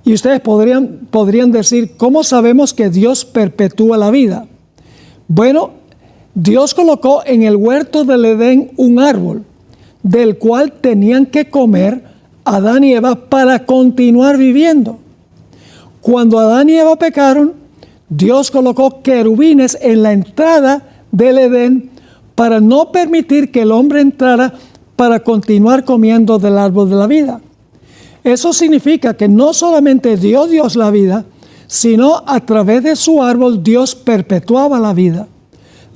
Y ustedes podrían decir, ¿cómo sabemos que Dios perpetúa la vida? Bueno, Dios colocó en el huerto del Edén un árbol del cual tenían que comer Adán y Eva para continuar viviendo. Cuando Adán y Eva pecaron, Dios colocó querubines en la entrada del Edén para no permitir que el hombre entrara para continuar comiendo del árbol de la vida. Eso significa que no solamente dio Dios la vida, sino a través de su árbol Dios perpetuaba la vida.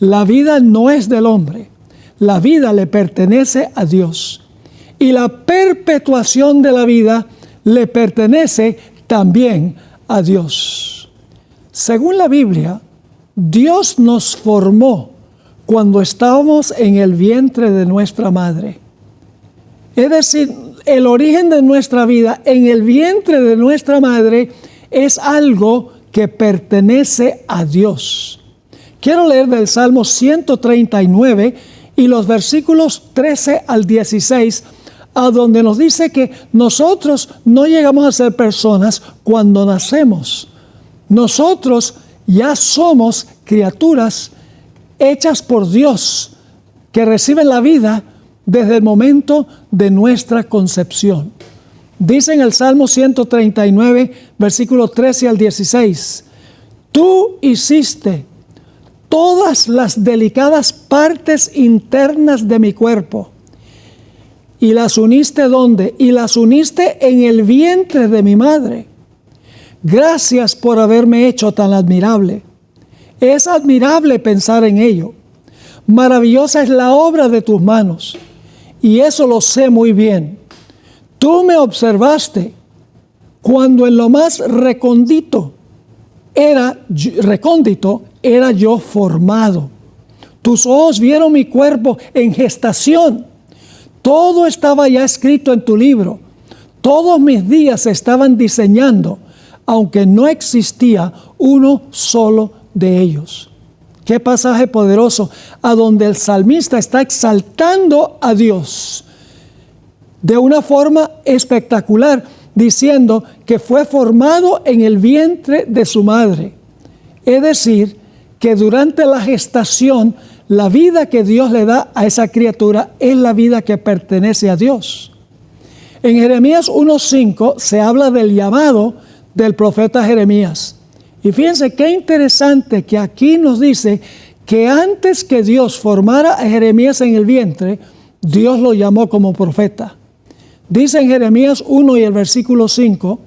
La vida no es del hombre, la vida le pertenece a Dios. Y la perpetuación de la vida le pertenece también a Dios. Según la Biblia, Dios nos formó cuando estábamos en el vientre de nuestra madre. Es decir, el origen de nuestra vida en el vientre de nuestra madre es algo que pertenece a Dios. Quiero leer del Salmo 139 y los versículos 13 al 16, a donde nos dice que nosotros no llegamos a ser personas cuando nacemos. Nosotros ya somos criaturas hechas por Dios, que reciben la vida desde el momento de nuestra concepción. Dice en el Salmo 139, versículos 13 al 16, tú hiciste todas las delicadas partes internas de mi cuerpo, y las uniste ¿dónde? Y las uniste en el vientre de mi madre. Gracias por haberme hecho tan admirable. Es admirable pensar en ello. Maravillosa es la obra de tus manos, y eso lo sé muy bien. Tú me observaste cuando en lo más recóndito era yo formado. Tus ojos vieron mi cuerpo en gestación. Todo estaba ya escrito en tu libro. Todos mis días se estaban diseñando, aunque no existía uno solo de ellos. Qué pasaje poderoso, a donde el salmista está exaltando a Dios de una forma espectacular, diciendo que fue formado en el vientre de su madre. Es decir, que durante la gestación, la vida que Dios le da a esa criatura es la vida que pertenece a Dios. En Jeremías 1:5 se habla del llamado del profeta Jeremías. Y fíjense qué interesante que aquí nos dice que antes que Dios formara a Jeremías en el vientre, Dios lo llamó como profeta. Dice en Jeremías 1 y el versículo 5,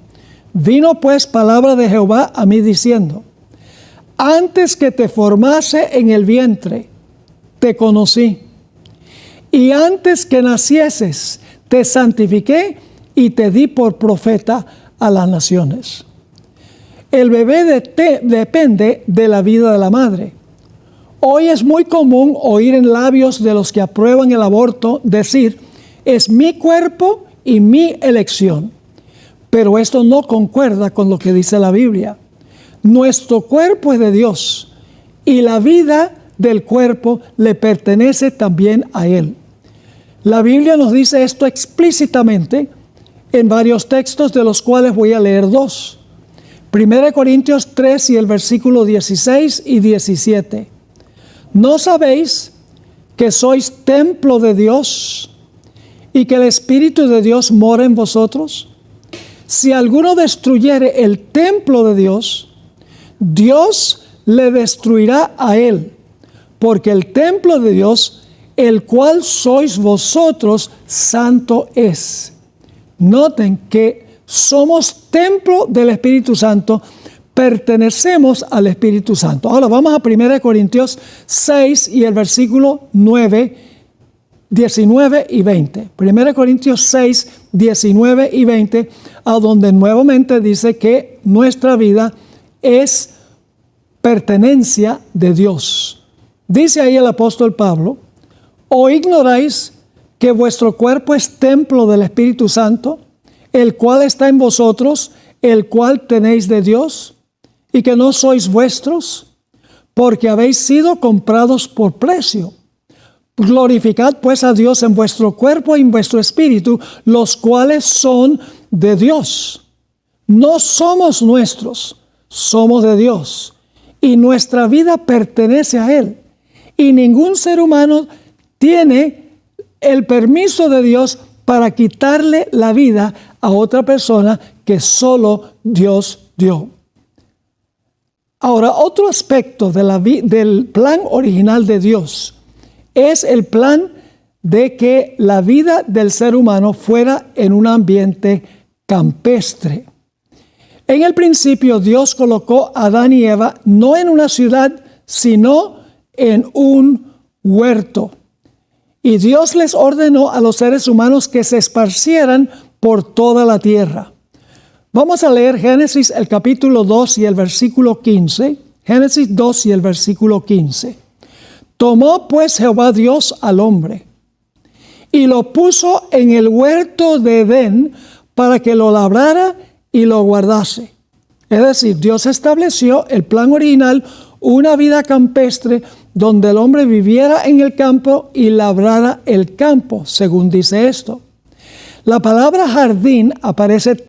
vino pues palabra de Jehová a mí diciendo, antes que te formase en el vientre, te conocí, y antes que nacieses, te santifiqué y te di por profeta a las naciones. El bebé depende de la vida de la madre. Hoy es muy común oír en labios de los que aprueban el aborto decir, es mi cuerpo y mi elección. Pero esto no concuerda con lo que dice la Biblia. Nuestro cuerpo es de Dios y la vida del cuerpo le pertenece también a Él. La Biblia nos dice esto explícitamente en varios textos, de los cuales voy a leer dos. 1 Corintios 3 y el versículo 16 y 17. ¿No sabéis que sois templo de Dios y que el Espíritu de Dios mora en vosotros? Si alguno destruyere el templo de Dios, Dios le destruirá a él, porque el templo de Dios, el cual sois vosotros, santo es. Noten que somos templo del Espíritu Santo, pertenecemos al Espíritu Santo. Ahora vamos a 1 Corintios 6 y el versículo 9, 19 y 20. 1 Corintios 6, 19 y 20, a donde nuevamente dice que nuestra vida es pertenencia de Dios. Dice ahí el apóstol Pablo, ¿o ignoráis que vuestro cuerpo es templo del Espíritu Santo, el cual está en vosotros, el cual tenéis de Dios, y que no sois vuestros, porque habéis sido comprados por precio? Glorificad pues a Dios en vuestro cuerpo y en vuestro espíritu, los cuales son de Dios. No somos nuestros, somos de Dios, y nuestra vida pertenece a Él. Y ningún ser humano tiene el permiso de Dios para quitarle la vida a otra persona que solo Dios dio. Ahora, otro aspecto del plan original de Dios es el plan de que la vida del ser humano fuera en un ambiente campestre. En el principio, Dios colocó a Adán y Eva no en una ciudad, sino en un huerto. Y Dios les ordenó a los seres humanos que se esparcieran por toda la tierra. Vamos a leer Génesis el capítulo 2 y el versículo 15. Génesis 2 y el versículo 15. Tomó pues Jehová Dios al hombre, y lo puso en el huerto de Edén para que lo labrara y lo guardase. Es decir, Dios estableció el plan original, una vida campestre donde el hombre viviera en el campo y labrara el campo, según dice esto. La palabra jardín aparece